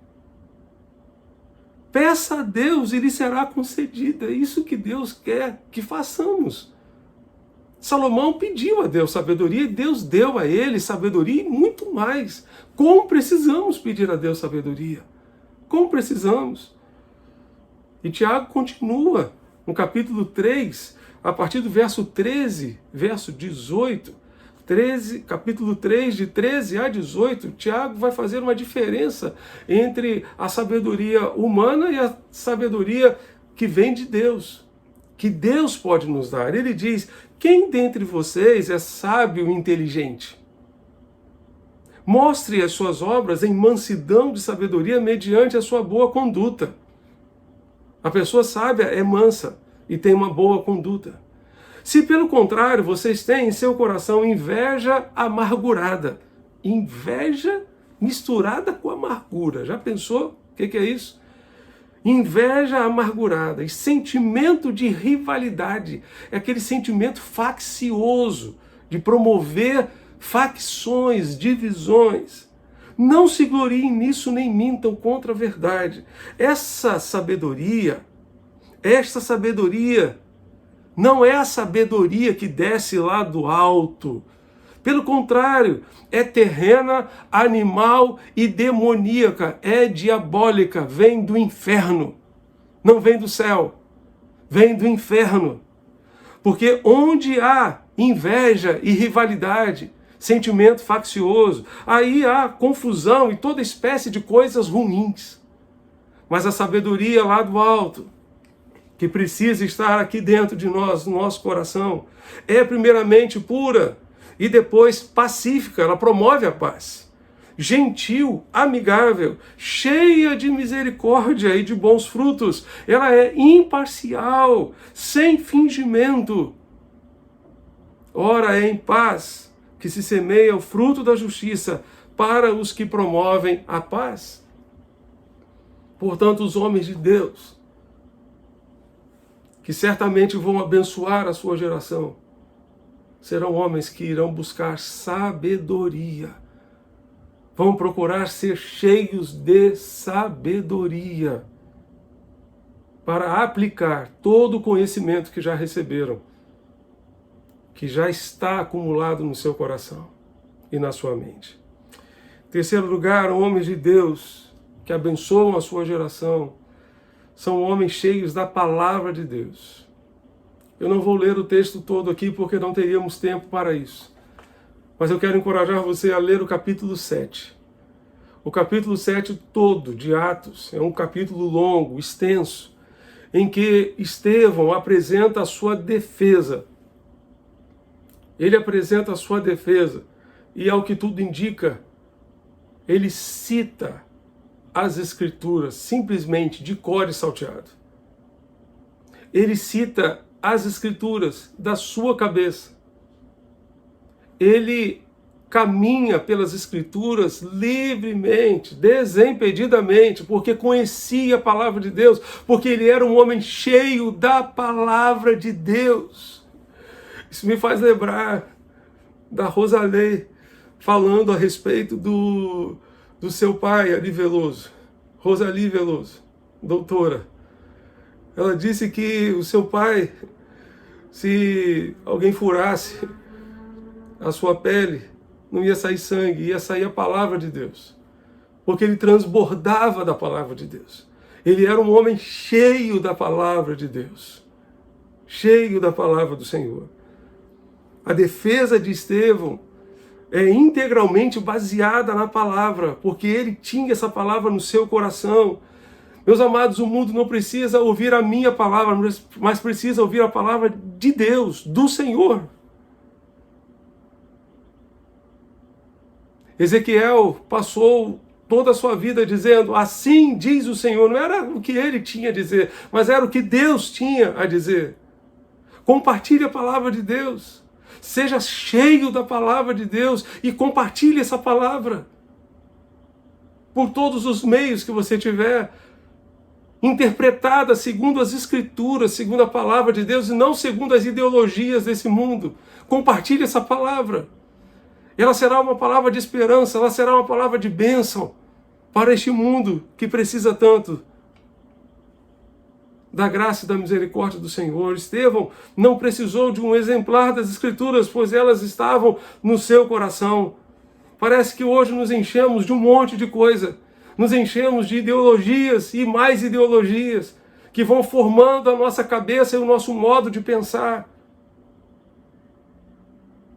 Peça a Deus e lhe será concedida. É isso que Deus quer que façamos. Salomão pediu a Deus sabedoria e Deus deu a ele sabedoria e muito mais. Como precisamos pedir a Deus sabedoria? Como precisamos? E Tiago continua no capítulo 3, a partir do verso 13, verso 18. Capítulo 3, de 13 a 18, Tiago vai fazer uma diferença entre a sabedoria humana e a sabedoria que vem de Deus, que Deus pode nos dar. Ele diz, quem dentre vocês é sábio e inteligente? Mostre as suas obras em mansidão de sabedoria mediante a sua boa conduta. A pessoa sábia é mansa e tem uma boa conduta. Se pelo contrário vocês têm em seu coração inveja amargurada, inveja misturada com amargura, já pensou o que é isso? Inveja amargurada e sentimento de rivalidade, é aquele sentimento faccioso, de promover facções, divisões. Não se gloriem nisso nem mintam contra a verdade. Esta sabedoria não é a sabedoria que desce lá do alto. Pelo contrário, é terrena, animal e demoníaca, é diabólica, vem do inferno. Não vem do céu, vem do inferno. Porque onde há inveja e rivalidade, sentimento faccioso, aí há confusão e toda espécie de coisas ruins. Mas a sabedoria lá do alto, que precisa estar aqui dentro de nós, no nosso coração, é primeiramente pura e depois pacífica, ela promove a paz. Gentil, amigável, cheia de misericórdia e de bons frutos, ela é imparcial, sem fingimento. Ora, é em paz que se semeia o fruto da justiça para os que promovem a paz. Portanto, os homens de Deus, que certamente vão abençoar a sua geração, serão homens que irão buscar sabedoria. Vão procurar ser cheios de sabedoria para aplicar todo o conhecimento que já receberam, que já está acumulado no seu coração e na sua mente. Em terceiro lugar, homens de Deus que abençoam a sua geração são homens cheios da palavra de Deus. Eu não vou ler o texto todo aqui porque não teríamos tempo para isso. Mas eu quero encorajar você a ler o capítulo 7. O capítulo 7 todo de Atos é um capítulo longo, extenso, em que Estevão apresenta a sua defesa. Ele apresenta a sua defesa e, ao que tudo indica, ele cita as Escrituras simplesmente de cor e salteado. Ele cita as Escrituras da sua cabeça. Ele caminha pelas Escrituras livremente, desimpedidamente, porque conhecia a palavra de Deus, porque ele era um homem cheio da palavra de Deus. Isso me faz lembrar da Rosalê falando a respeito do seu pai, Ari Veloso, Rosali Veloso, doutora. Ela disse que o seu pai, se alguém furasse a sua pele, não ia sair sangue, ia sair a palavra de Deus. Porque ele transbordava da palavra de Deus. Ele era um homem cheio da palavra de Deus. Cheio da palavra do Senhor. A defesa de Estevão é integralmente baseada na palavra, porque ele tinha essa palavra no seu coração. Meus amados, o mundo não precisa ouvir a minha palavra, mas precisa ouvir a palavra de Deus, do Senhor. Ezequiel passou toda a sua vida dizendo, assim diz o Senhor. Não era o que ele tinha a dizer, mas era o que Deus tinha a dizer. Compartilhe a palavra de Deus. Seja cheio da palavra de Deus e compartilhe essa palavra. Por todos os meios que você tiver, interpretada segundo as Escrituras, segundo a palavra de Deus e não segundo as ideologias desse mundo. Compartilhe essa palavra. Ela será uma palavra de esperança, ela será uma palavra de bênção para este mundo que precisa tanto da graça e da misericórdia do Senhor. Estevão não precisou de um exemplar das Escrituras, pois elas estavam no seu coração. Parece que hoje nos enchemos de um monte de coisa, nos enchemos de ideologias e mais ideologias que vão formando a nossa cabeça e o nosso modo de pensar.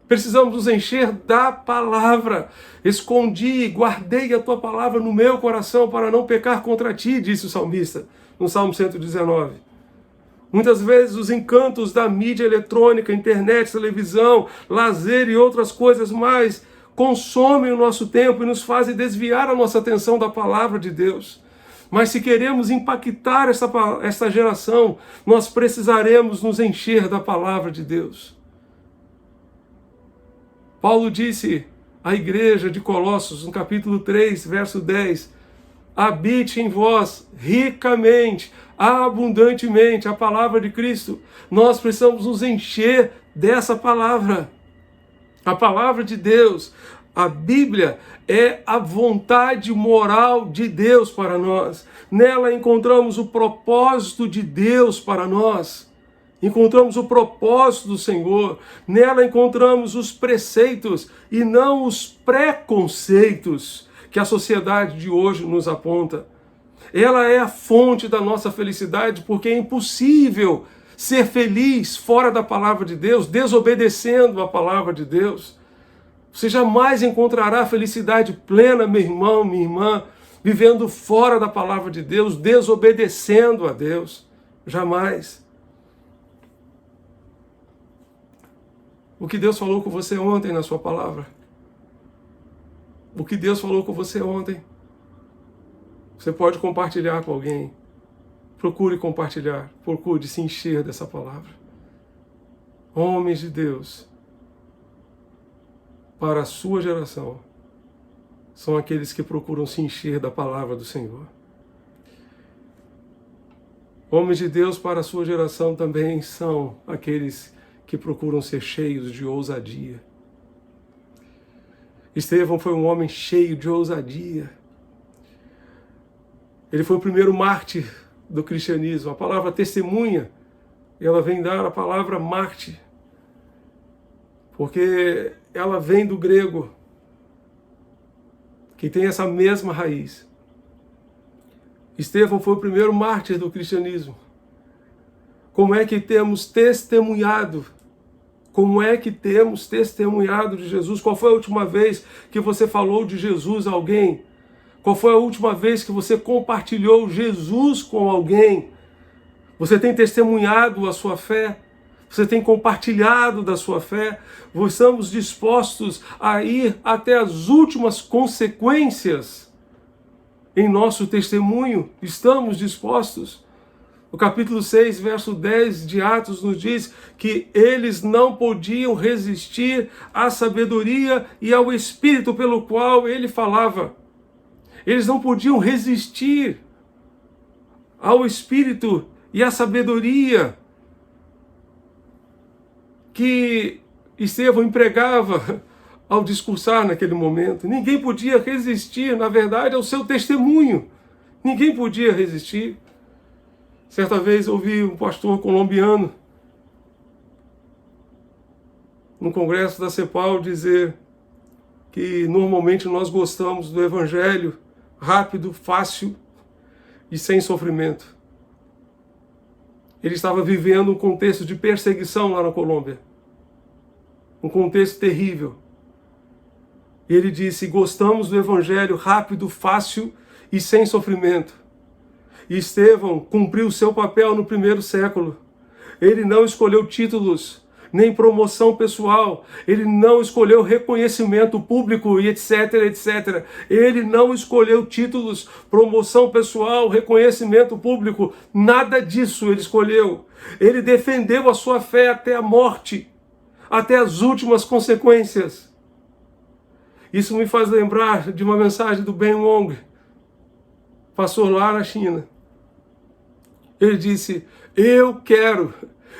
Precisamos nos encher da palavra. Escondi, guardei a tua palavra no meu coração para não pecar contra ti, disse o salmista, no Salmo 119. Muitas vezes os encantos da mídia eletrônica, internet, televisão, lazer e outras coisas mais consomem o nosso tempo e nos fazem desviar a nossa atenção da palavra de Deus. Mas se queremos impactar essa geração, nós precisaremos nos encher da palavra de Deus. Paulo disse à igreja de Colossos, no capítulo 3, verso 10, habite em vós ricamente, abundantemente a palavra de Cristo. Nós precisamos nos encher dessa palavra. A palavra de Deus, a Bíblia, é a vontade moral de Deus para nós. Nela encontramos o propósito de Deus para nós. Encontramos o propósito do Senhor. Nela encontramos os preceitos e não os preconceitos que a sociedade de hoje nos aponta. Ela é a fonte da nossa felicidade, porque é impossível ser feliz fora da palavra de Deus, desobedecendo a palavra de Deus. Você jamais encontrará felicidade plena, meu irmão, minha irmã, vivendo fora da palavra de Deus, desobedecendo a Deus. Jamais. O que Deus falou com você ontem na sua palavra? O que Deus falou com você ontem? Você pode compartilhar com alguém. Procure compartilhar. Procure se encher dessa palavra. Homens de Deus, para a sua geração, são aqueles que procuram se encher da palavra do Senhor. Homens de Deus para a sua geração também são aqueles que procuram ser cheios de ousadia. Estevão foi um homem cheio de ousadia. Ele foi o primeiro mártir do cristianismo. A palavra testemunha, ela vem dar a palavra mártir, porque ela vem do grego, que tem essa mesma raiz. Estevão foi o primeiro mártir do cristianismo. Como é que temos testemunhado? Como é que temos testemunhado de Jesus? Qual foi a última vez que você falou de Jesus a alguém? Qual foi a última vez que você compartilhou Jesus com alguém? Você tem testemunhado a sua fé? Você tem compartilhado da sua fé? Estamos dispostos a ir até as últimas consequências em nosso testemunho? Estamos dispostos? O capítulo 6, verso 10 de Atos nos diz que eles não podiam resistir à sabedoria e ao Espírito pelo qual ele falava. Eles não podiam resistir ao Espírito e à sabedoria que Estevão empregava ao discursar naquele momento. Ninguém podia resistir, na verdade, ao seu testemunho. Ninguém podia resistir. Certa vez ouvi um pastor colombiano no congresso da CEPAL dizer que normalmente nós gostamos do evangelho rápido, fácil e sem sofrimento. Ele estava vivendo um contexto de perseguição lá na Colômbia. Um contexto terrível. E ele disse, gostamos do evangelho rápido, fácil e sem sofrimento. E Estevão cumpriu o seu papel no primeiro século. Ele não escolheu títulos, nem promoção pessoal. Ele não escolheu reconhecimento público e etc, etc. Ele não escolheu títulos, promoção pessoal, reconhecimento público. Nada disso ele escolheu. Ele defendeu a sua fé até a morte, até as últimas consequências. Isso me faz lembrar de uma mensagem do Ben Wong, pastor lá na China. Ele disse, eu quero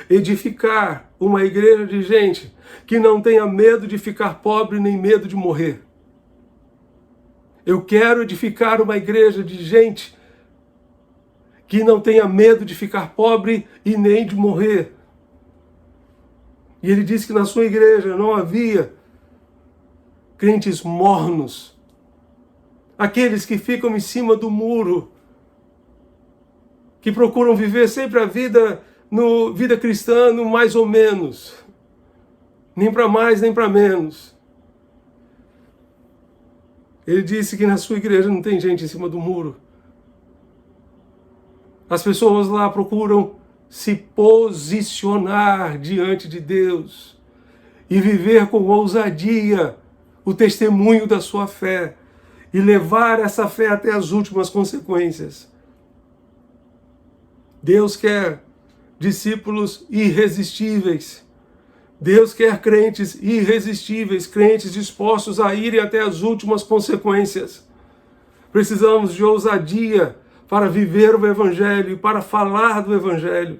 edificar uma igreja de gente que não tenha medo de ficar pobre nem medo de morrer. Eu quero edificar uma igreja de gente que não tenha medo de ficar pobre e nem de morrer. E ele disse que na sua igreja não havia crentes mornos, aqueles que ficam em cima do muro, que procuram viver sempre a vida cristã no mais ou menos, nem para mais nem para menos. Ele disse que na sua igreja não tem gente em cima do muro. As pessoas lá procuram se posicionar diante de Deus e viver com ousadia o testemunho da sua fé e levar essa fé até as últimas consequências. Deus quer discípulos irresistíveis. Deus quer crentes irresistíveis, crentes dispostos a irem até as últimas consequências. Precisamos de ousadia para viver o Evangelho e para falar do Evangelho.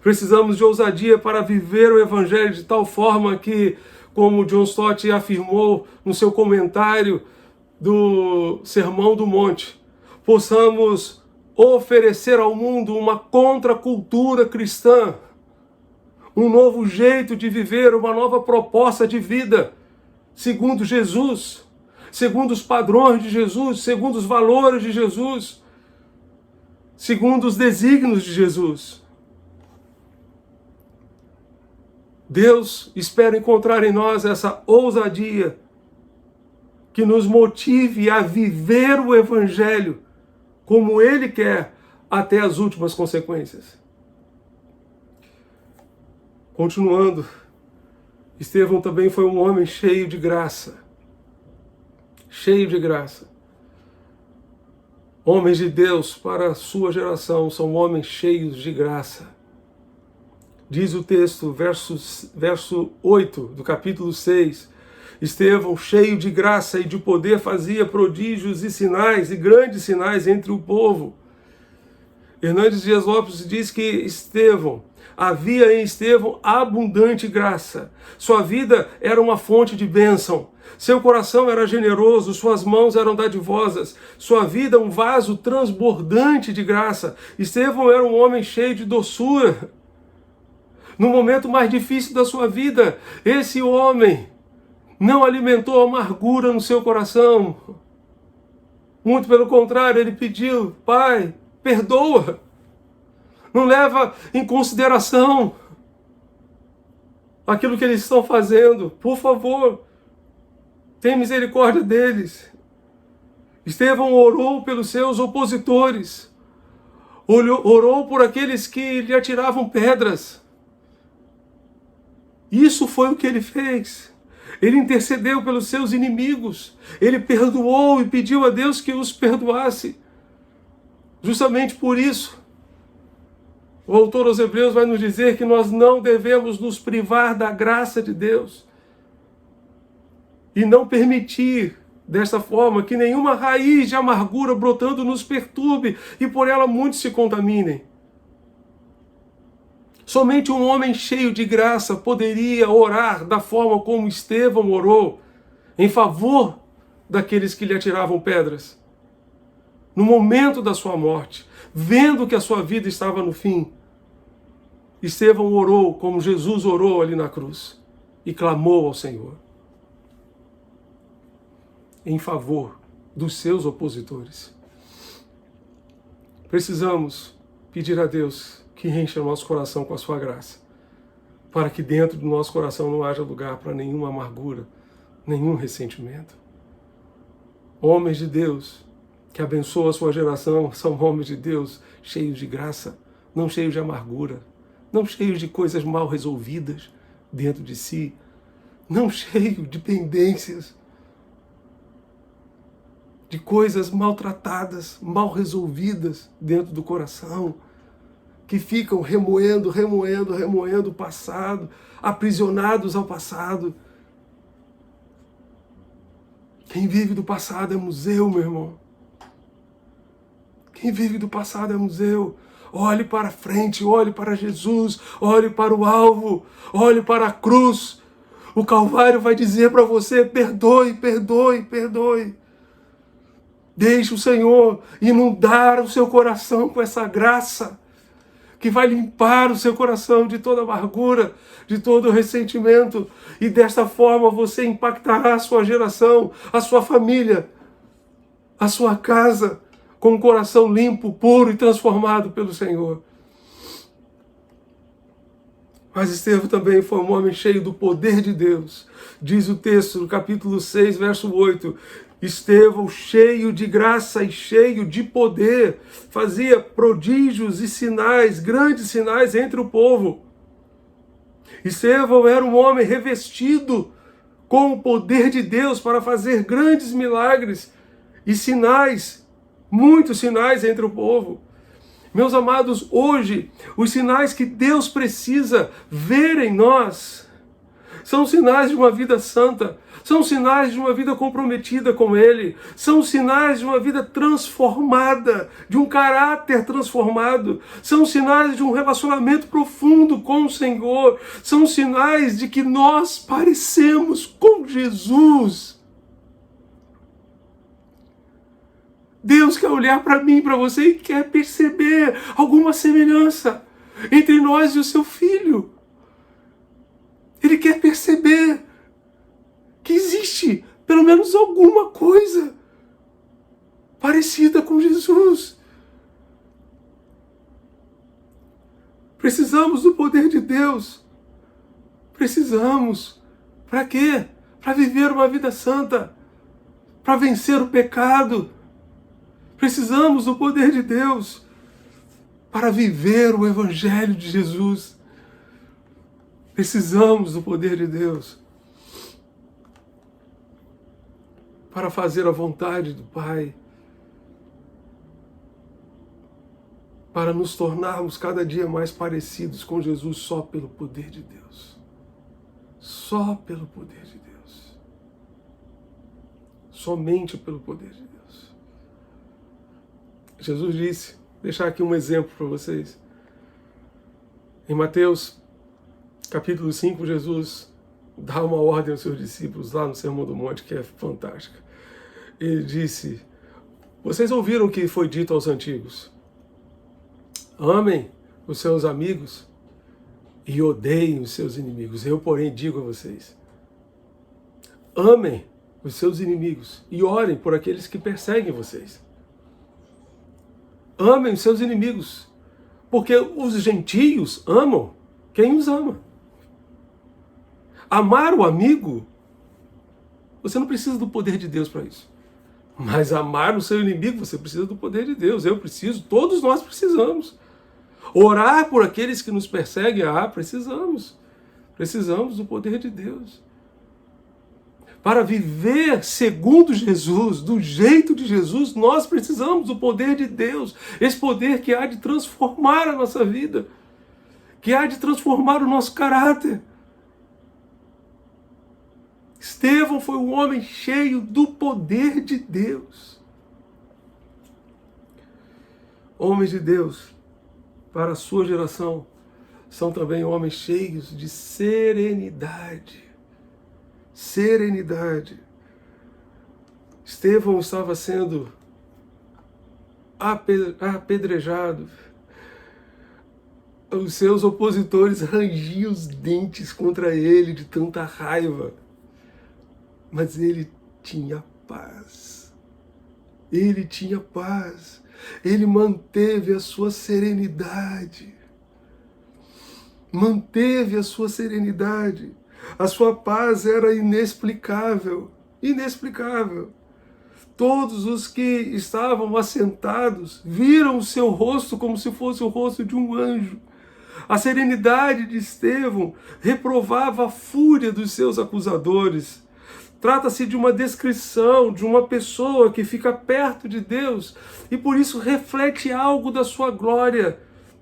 Precisamos de ousadia para viver o Evangelho de tal forma que, como John Stott afirmou no seu comentário do Sermão do Monte, possamos oferecer ao mundo uma contracultura cristã, um novo jeito de viver, uma nova proposta de vida, segundo Jesus, segundo os padrões de Jesus, segundo os valores de Jesus, segundo os desígnios de Jesus. Deus espera encontrar em nós essa ousadia que nos motive a viver o Evangelho como Ele quer, até as últimas consequências. Continuando, Estevão também foi um homem cheio de graça. Cheio de graça. Homens de Deus para a sua geração são homens cheios de graça. Diz o texto, verso 8 do capítulo 6, Estevão, cheio de graça e de poder, fazia prodígios e sinais, e grandes sinais entre o povo. Hernandes Dias Lopes diz que havia em Estevão abundante graça. Sua vida era uma fonte de bênção. Seu coração era generoso, suas mãos eram dadivosas. Sua vida um vaso transbordante de graça. Estevão era um homem cheio de doçura. No momento mais difícil da sua vida, esse homem não alimentou amargura no seu coração. Muito pelo contrário, ele pediu, Pai, perdoa. Não leva em consideração aquilo que eles estão fazendo. Por favor, tem misericórdia deles. Estevão orou pelos seus opositores. Orou por aqueles que lhe atiravam pedras. Isso foi o que ele fez. Ele intercedeu pelos seus inimigos. Ele perdoou e pediu a Deus que os perdoasse. Justamente por isso, o autor aos Hebreus vai nos dizer que nós não devemos nos privar da graça de Deus e não permitir, desta forma, que nenhuma raiz de amargura brotando nos perturbe e por ela muitos se contaminem. Somente um homem cheio de graça poderia orar da forma como Estevão orou, em favor daqueles que lhe atiravam pedras. No momento da sua morte, vendo que a sua vida estava no fim, Estevão orou como Jesus orou ali na cruz. e clamou ao Senhor em favor dos seus opositores. Precisamos pedir a Deus que encha o nosso coração com a sua graça, para que dentro do nosso coração não haja lugar para nenhuma amargura, nenhum ressentimento. Homens de Deus que abençoam a sua geração são homens de Deus cheios de graça, não cheios de amargura, não cheios de coisas mal resolvidas dentro de si, não cheios de pendências, de coisas maltratadas, mal resolvidas dentro do coração, que ficam remoendo o passado, aprisionados ao passado. Quem vive do passado é museu, meu irmão. Quem vive do passado é museu. Olhe para frente, olhe para Jesus, olhe para o alvo, olhe para a cruz. O Calvário vai dizer para você: perdoe, perdoe, perdoe. Deixe o Senhor inundar o seu coração com essa graça, que vai limpar o seu coração de toda amargura, de todo ressentimento, e desta forma você impactará a sua geração, a sua família, a sua casa, com um coração limpo, puro e transformado pelo Senhor. Mas Estevão também foi um homem cheio do poder de Deus. Diz o texto, no capítulo 6, verso 8, Estevão, cheio de graça e cheio de poder, fazia prodígios e sinais, grandes sinais entre o povo. Estevão era um homem revestido com o poder de Deus para fazer grandes milagres e sinais, muitos sinais entre o povo. Meus amados, hoje, os sinais que Deus precisa ver em nós são sinais de uma vida santa, são sinais de uma vida comprometida com Ele, são sinais de uma vida transformada, de um caráter transformado, são sinais de um relacionamento profundo com o Senhor, são sinais de que nós parecemos com Jesus. Deus quer olhar para mim, para você, e quer perceber alguma semelhança entre nós e o seu Filho. Ele quer perceber que existe pelo menos alguma coisa parecida com Jesus. Precisamos do poder de Deus. Precisamos. Para quê? Para viver uma vida santa, para vencer o pecado. Precisamos do poder de Deus para viver o Evangelho de Jesus. Precisamos do poder de Deus para fazer a vontade do Pai, para nos tornarmos cada dia mais parecidos com Jesus só pelo poder de Deus. Só pelo poder de Deus. Somente pelo poder de Deus. Jesus disse, deixar aqui um exemplo para vocês. Em Mateus capítulo 5, Jesus dá uma ordem aos seus discípulos lá no Sermão do Monte, que é fantástica. Ele disse, vocês ouviram o que foi dito aos antigos? Amem os seus amigos e odeiem os seus inimigos. Eu, porém, digo a vocês, amem os seus inimigos e orem por aqueles que perseguem vocês. Amem os seus inimigos, porque os gentios amam quem os ama. Amar o amigo, você não precisa do poder de Deus para isso. Mas amar o seu inimigo, você precisa do poder de Deus. Eu preciso, todos nós precisamos. Orar por aqueles que nos perseguem, precisamos. Precisamos do poder de Deus. Para viver segundo Jesus, do jeito de Jesus, nós precisamos do poder de Deus. Esse poder que há de transformar a nossa vida, que há de transformar o nosso caráter. Estevão foi um homem cheio do poder de Deus. Homens de Deus, para a sua geração, são também homens cheios de serenidade. Serenidade. Estevão estava sendo apedrejado. Os seus opositores rangiam os dentes contra ele de tanta raiva. Mas ele tinha paz. Ele tinha paz. Ele manteve a sua serenidade. Manteve a sua serenidade. A sua paz era inexplicável. Inexplicável. Todos os que estavam assentados viram o seu rosto como se fosse o rosto de um anjo. A serenidade de Estevão reprovava a fúria dos seus acusadores. Trata-se de uma descrição de uma pessoa que fica perto de Deus e por isso reflete algo da sua glória,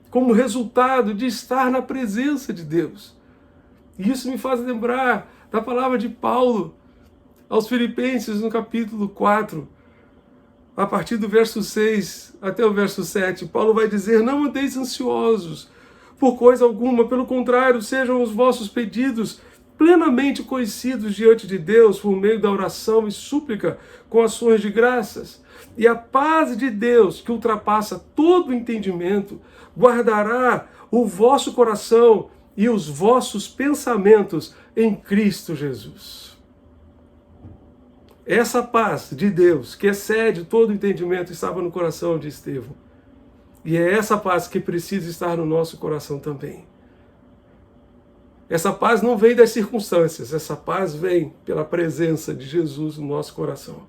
como resultado de estar na presença de Deus. E isso me faz lembrar da palavra de Paulo aos Filipenses no capítulo 4, a partir do verso 6 até o verso 7. Paulo vai dizer: não andeis ansiosos por coisa alguma, pelo contrário, sejam os vossos pedidos plenamente conhecidos diante de Deus por meio da oração e súplica com ações de graças. E a paz de Deus, que ultrapassa todo entendimento, guardará o vosso coração e os vossos pensamentos em Cristo Jesus. Essa paz de Deus, que excede todo entendimento, estava no coração de Estevão. E é essa paz que precisa estar no nosso coração também. Essa paz não vem das circunstâncias, essa paz vem pela presença de Jesus no nosso coração,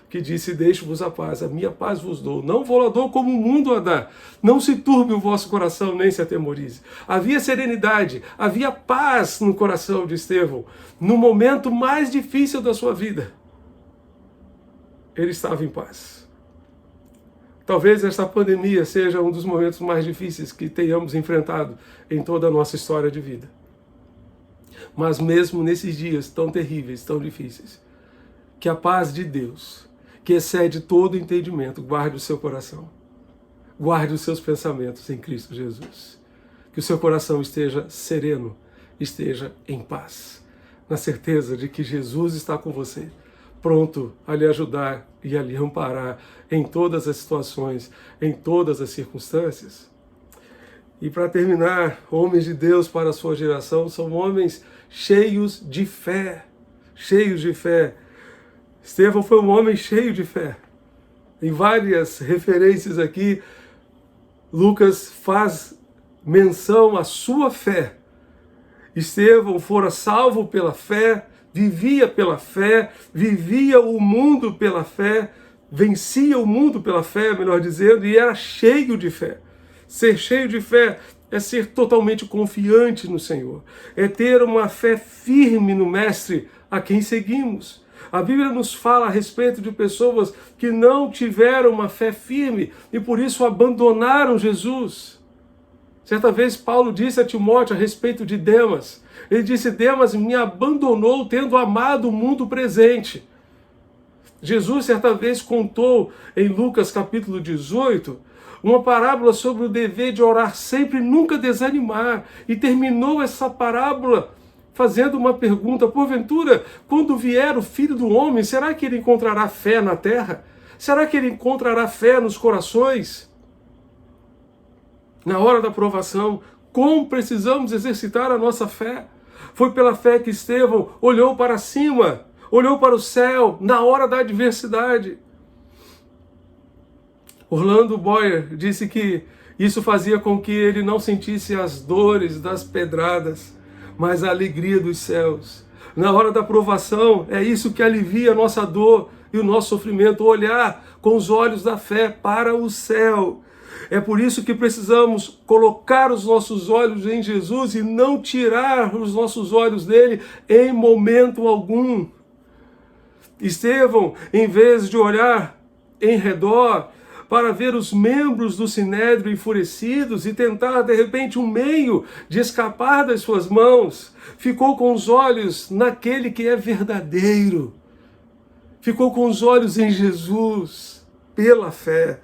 que disse: deixo-vos a paz, a minha paz vos dou, não vou lá dou como o mundo a dá, não se turbe o vosso coração, nem se atemorize. Havia serenidade, havia paz no coração de Estevão, no momento mais difícil da sua vida. Ele estava em paz. Talvez esta pandemia seja um dos momentos mais difíceis que tenhamos enfrentado em toda a nossa história de vida. Mas mesmo nesses dias tão terríveis, tão difíceis, que a paz de Deus, que excede todo entendimento, guarde o seu coração. Guarde os seus pensamentos em Cristo Jesus. Que o seu coração esteja sereno, esteja em paz, na certeza de que Jesus está com você, pronto a lhe ajudar e a lhe amparar em todas as situações, em todas as circunstâncias. E para terminar, homens de Deus para a sua geração são homens cheios de fé, cheios de fé. Estevão foi um homem cheio de fé. Em várias referências aqui, Lucas faz menção à sua fé. Estevão fora salvo pela fé, vivia pela fé, vivia o mundo pela fé, vencia o mundo pela fé, melhor dizendo, e era cheio de fé. Ser cheio de fé é ser totalmente confiante no Senhor, é ter uma fé firme no Mestre a quem seguimos. A Bíblia nos fala a respeito de pessoas que não tiveram uma fé firme e por isso abandonaram Jesus. Certa vez Paulo disse a Timóteo a respeito de Demas. Ele disse: Demas me abandonou tendo amado o mundo presente. Jesus certa vez contou em Lucas capítulo 18 uma parábola sobre o dever de orar sempre e nunca desanimar. E terminou essa parábola fazendo uma pergunta: porventura, quando vier o Filho do Homem, será que ele encontrará fé na terra? Será que ele encontrará fé nos corações? Na hora da provação, como precisamos exercitar a nossa fé? Foi pela fé que Estevão olhou para cima, olhou para o céu na hora da adversidade. Orlando Boyer disse que isso fazia com que ele não sentisse as dores das pedradas, mas a alegria dos céus. Na hora da provação, é isso que alivia a nossa dor e o nosso sofrimento, olhar com os olhos da fé para o céu. É por isso que precisamos colocar os nossos olhos em Jesus e não tirar os nossos olhos dele em momento algum. Estevão, em vez de olhar em redor para ver os membros do Sinédrio enfurecidos e tentar, de repente, um meio de escapar das suas mãos, ficou com os olhos naquele que é verdadeiro. Ficou com os olhos em Jesus, pela fé.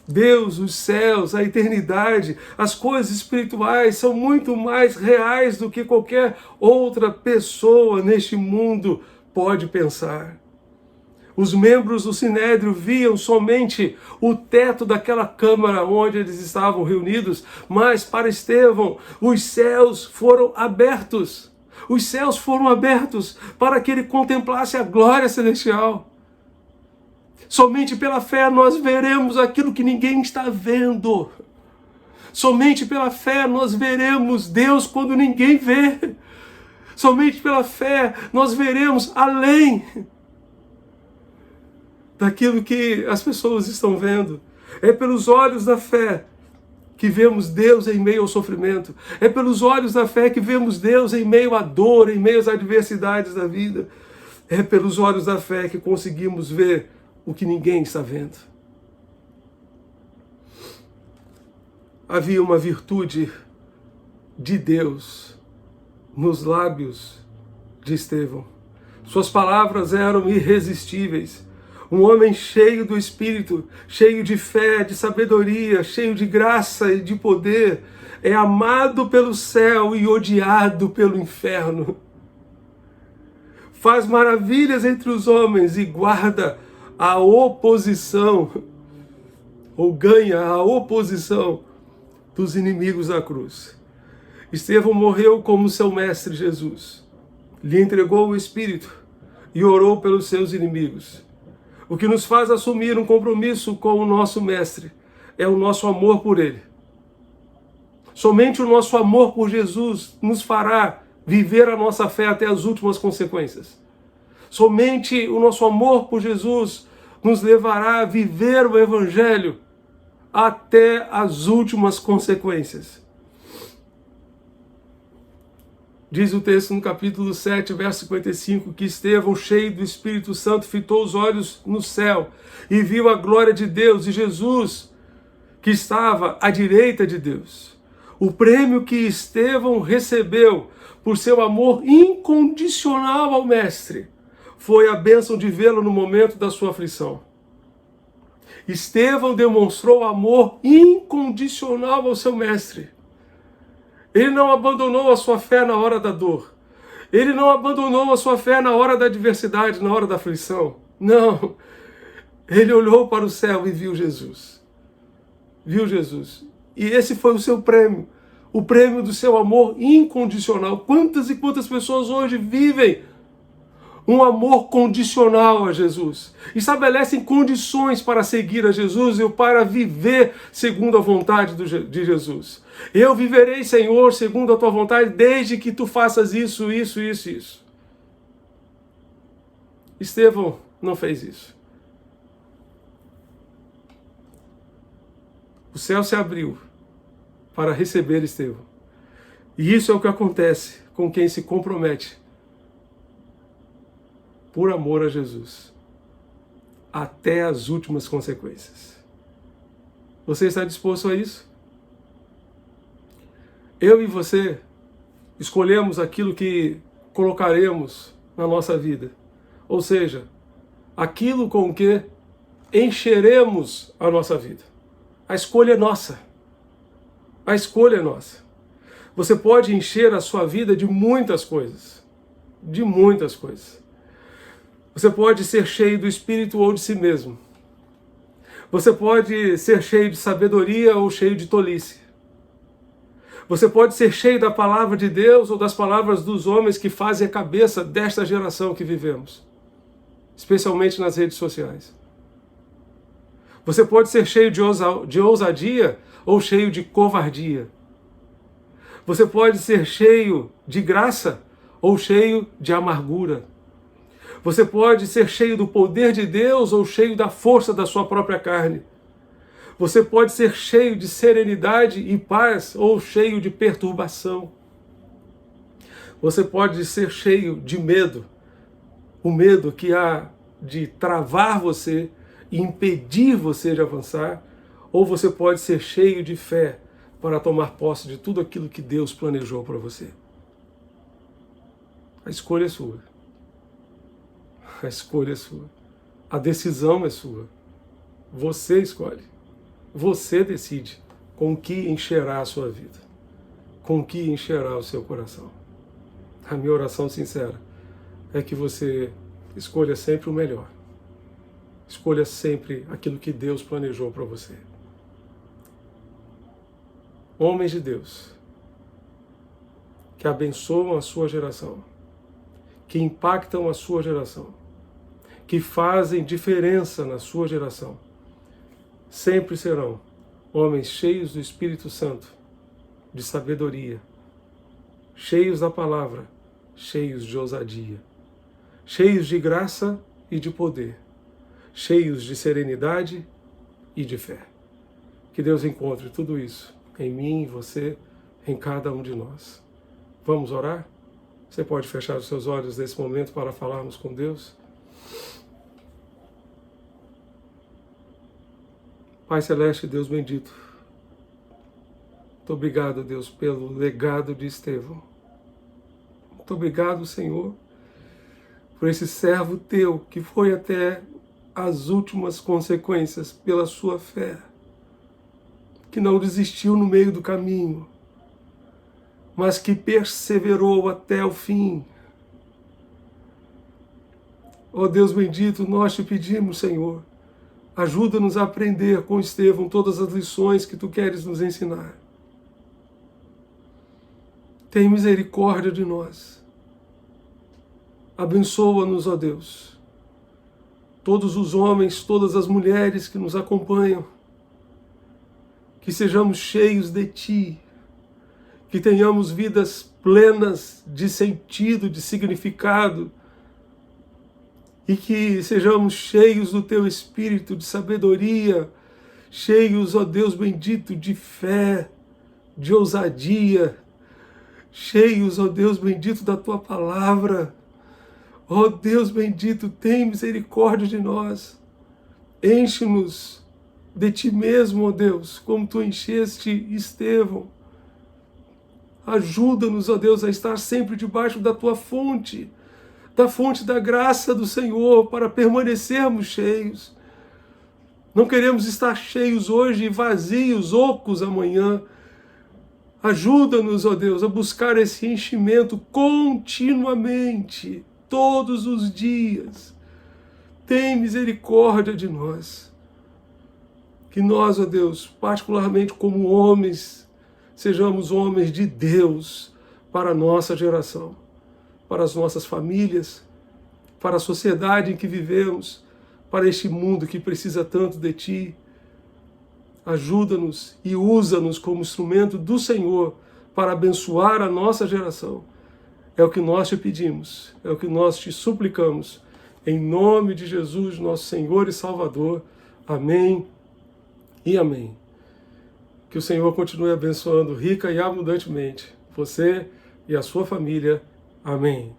Deus, os céus, a eternidade, as coisas espirituais são muito mais reais do que qualquer outra pessoa neste mundo pode pensar. Os membros do Sinédrio viam somente o teto daquela câmara onde eles estavam reunidos, mas para Estevão os céus foram abertos. Os céus foram abertos para que ele contemplasse a glória celestial. Somente pela fé nós veremos aquilo que ninguém está vendo. Somente pela fé nós veremos Deus quando ninguém vê. Somente pela fé nós veremos além daquilo que as pessoas estão vendo. É pelos olhos da fé que vemos Deus em meio ao sofrimento. É pelos olhos da fé que vemos Deus em meio à dor, em meio às adversidades da vida. É pelos olhos da fé que conseguimos ver o que ninguém está vendo. Havia uma virtude de Deus nos lábios de Estevão. Suas palavras eram irresistíveis. Um homem cheio do Espírito, cheio de fé, de sabedoria, cheio de graça e de poder, é amado pelo céu e odiado pelo inferno. Faz maravilhas entre os homens e guarda a oposição, ou ganha a oposição dos inimigos da cruz. Estevão morreu como seu mestre Jesus. Lhe entregou o Espírito e orou pelos seus inimigos. O que nos faz assumir um compromisso com o nosso mestre é o nosso amor por ele. Somente o nosso amor por Jesus nos fará viver a nossa fé até as últimas consequências. Somente o nosso amor por Jesus nos levará a viver o Evangelho até as últimas consequências. Diz o texto no capítulo 7, verso 55, que Estevão, cheio do Espírito Santo, fitou os olhos no céu e viu a glória de Deus e Jesus, que estava à direita de Deus. O prêmio que Estevão recebeu por seu amor incondicional ao Mestre foi a bênção de vê-lo no momento da sua aflição. Estevão demonstrou amor incondicional ao seu Mestre. Ele não abandonou a sua fé na hora da dor. Ele não abandonou a sua fé na hora da adversidade, na hora da aflição. Não. Ele olhou para o céu e viu Jesus. Viu Jesus. E esse foi o seu prêmio. O prêmio do seu amor incondicional. Quantas e quantas pessoas hoje vivem um amor condicional a Jesus. Estabelecem condições para seguir a Jesus e para viver segundo a vontade de Jesus. Eu viverei, Senhor, segundo a tua vontade, desde que tu faças isso, isso, isso, isso. Estevão não fez isso. O céu se abriu para receber Estevão. E isso é o que acontece com quem se compromete por amor a Jesus, até as últimas consequências. Você está disposto a isso? Eu e você escolhemos aquilo que colocaremos na nossa vida. Ou seja, aquilo com que encheremos a nossa vida. A escolha é nossa. A escolha é nossa. Você pode encher a sua vida de muitas coisas. De muitas coisas. Você pode ser cheio do Espírito ou de si mesmo. Você pode ser cheio de sabedoria ou cheio de tolice. Você pode ser cheio da palavra de Deus ou das palavras dos homens que fazem a cabeça desta geração que vivemos, especialmente nas redes sociais. Você pode ser cheio de ousadia ou cheio de covardia. Você pode ser cheio de graça ou cheio de amargura. Você pode ser cheio do poder de Deus ou cheio da força da sua própria carne. Você pode ser cheio de serenidade e paz ou cheio de perturbação. Você pode ser cheio de medo, o medo que há de travar você e impedir você de avançar, ou você pode ser cheio de fé para tomar posse de tudo aquilo que Deus planejou para você. A escolha é sua. A escolha é sua. A decisão é sua. Você escolhe. Você decide com que encherá a sua vida. Com que encherá o seu coração. A minha oração sincera é que você escolha sempre o melhor. Escolha sempre aquilo que Deus planejou para você. Homens de Deus, que abençoam a sua geração, que impactam a sua geração, que fazem diferença na sua geração, sempre serão homens cheios do Espírito Santo, de sabedoria, cheios da palavra, cheios de ousadia, cheios de graça e de poder, cheios de serenidade e de fé. Que Deus encontre tudo isso em mim, em você, em cada um de nós. Vamos orar? Você pode fechar os seus olhos nesse momento para falarmos com Deus? Pai Celeste, Deus bendito, muito obrigado, Deus, pelo legado de Estevão. Muito obrigado, Senhor, por esse servo teu que foi até as últimas consequências pela sua fé, que não desistiu no meio do caminho, mas que perseverou até o fim. Ó Deus bendito, nós te pedimos, Senhor, ajuda-nos a aprender com Estevão todas as lições que tu queres nos ensinar. Tem misericórdia de nós. Abençoa-nos, ó Deus. Todos os homens, todas as mulheres que nos acompanham, que sejamos cheios de Ti, que tenhamos vidas plenas de sentido, de significado, e que sejamos cheios do Teu Espírito, de sabedoria, cheios, ó Deus bendito, de fé, de ousadia, cheios, ó Deus bendito, da Tua palavra. Ó Deus bendito, tem misericórdia de nós. Enche-nos de Ti mesmo, ó Deus, como Tu encheste Estevão. Ajuda-nos, ó Deus, a estar sempre debaixo da Tua fonte, da fonte da graça do Senhor, para permanecermos cheios. Não queremos estar cheios hoje e vazios, ocos amanhã. Ajuda-nos, ó Deus, a buscar esse enchimento continuamente, todos os dias. Tem misericórdia de nós. Que nós, ó Deus, particularmente como homens, sejamos homens de Deus para a nossa geração, para as nossas famílias, para a sociedade em que vivemos, para este mundo que precisa tanto de Ti. Ajuda-nos e usa-nos como instrumento do Senhor para abençoar a nossa geração. É o que nós te pedimos, é o que nós te suplicamos. Em nome de Jesus, nosso Senhor e Salvador. Amém e amém. Que o Senhor continue abençoando rica e abundantemente você e a sua família. Amém.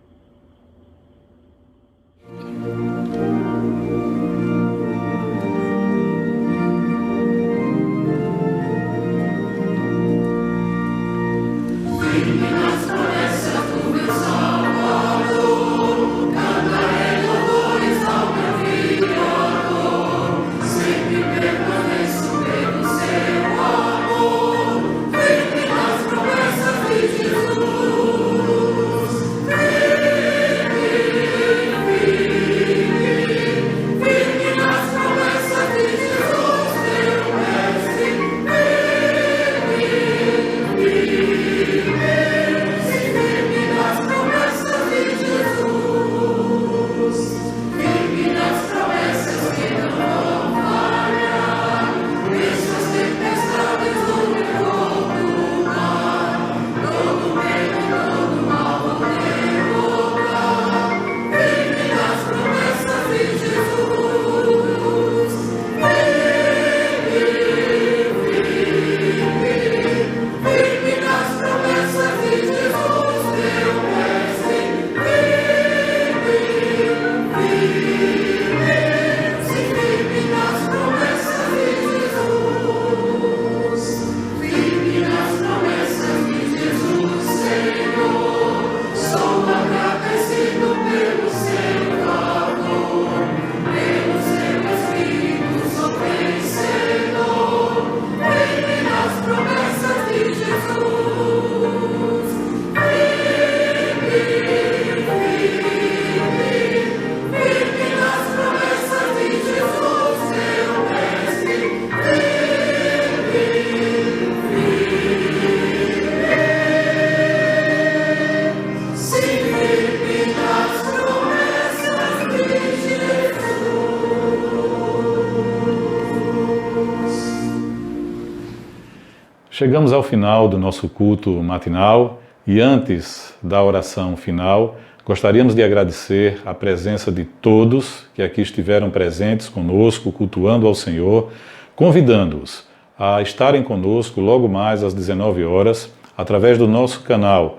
Chegamos ao final do nosso culto matinal e antes da oração final, gostaríamos de agradecer a presença de todos que aqui estiveram presentes conosco, cultuando ao Senhor, convidando-os a estarem conosco logo mais às 19 horas, através do nosso canal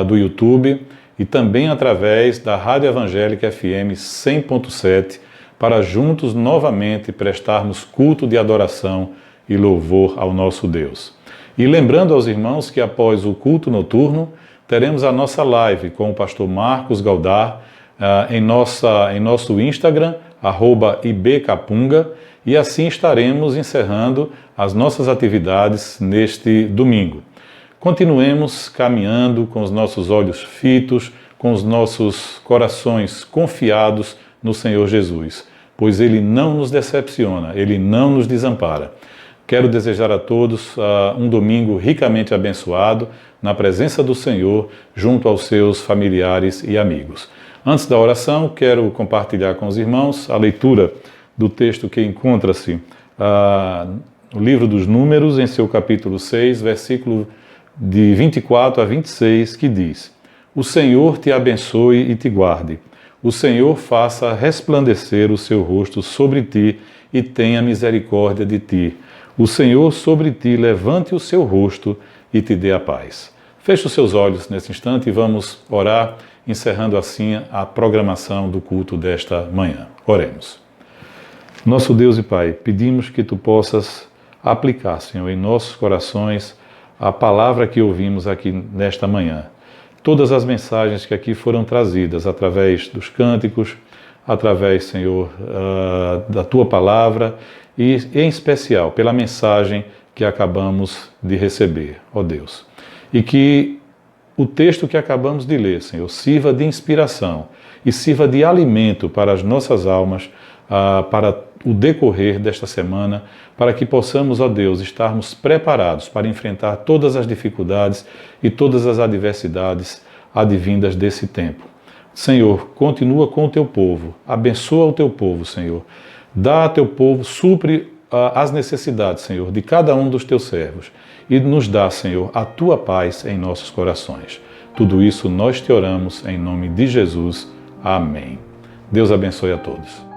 do YouTube e também através da Rádio Evangélica FM 100.7, para juntos novamente prestarmos culto de adoração e louvor ao nosso Deus. E lembrando aos irmãos que após o culto noturno, teremos a nossa live com o pastor Marcos Galdar em nosso Instagram, @ibcapunga, e assim estaremos encerrando as nossas atividades neste domingo. Continuemos caminhando com os nossos olhos fitos, com os nossos corações confiados no Senhor Jesus, pois Ele não nos decepciona, Ele não nos desampara. Quero desejar a todos um domingo ricamente abençoado, na presença do Senhor, junto aos seus familiares e amigos. Antes da oração, quero compartilhar com os irmãos a leitura do texto que encontra-se no livro dos Números, em seu capítulo 6, versículo de 24 a 26, que diz: O Senhor te abençoe e te guarde. O Senhor faça resplandecer o seu rosto sobre ti e tenha misericórdia de ti. O Senhor sobre ti levante o seu rosto e te dê a paz. Feche os seus olhos nesse instante e vamos orar, encerrando assim a programação do culto desta manhã. Oremos. Nosso Deus e Pai, pedimos que Tu possas aplicar, Senhor, em nossos corações a palavra que ouvimos aqui nesta manhã. Todas as mensagens que aqui foram trazidas através dos cânticos, através, Senhor, da Tua palavra e, em especial, pela mensagem que acabamos de receber, ó Deus. E que o texto que acabamos de ler, Senhor, sirva de inspiração e sirva de alimento para as nossas almas, para o decorrer desta semana, para que possamos, ó Deus, estarmos preparados para enfrentar todas as dificuldades e todas as adversidades advindas desse tempo. Senhor, continua com o Teu povo, abençoa o Teu povo, Senhor. Dá a Teu povo, supre as necessidades, Senhor, de cada um dos Teus servos e nos dá, Senhor, a Tua paz em nossos corações. Tudo isso nós te oramos em nome de Jesus. Amém. Deus abençoe a todos.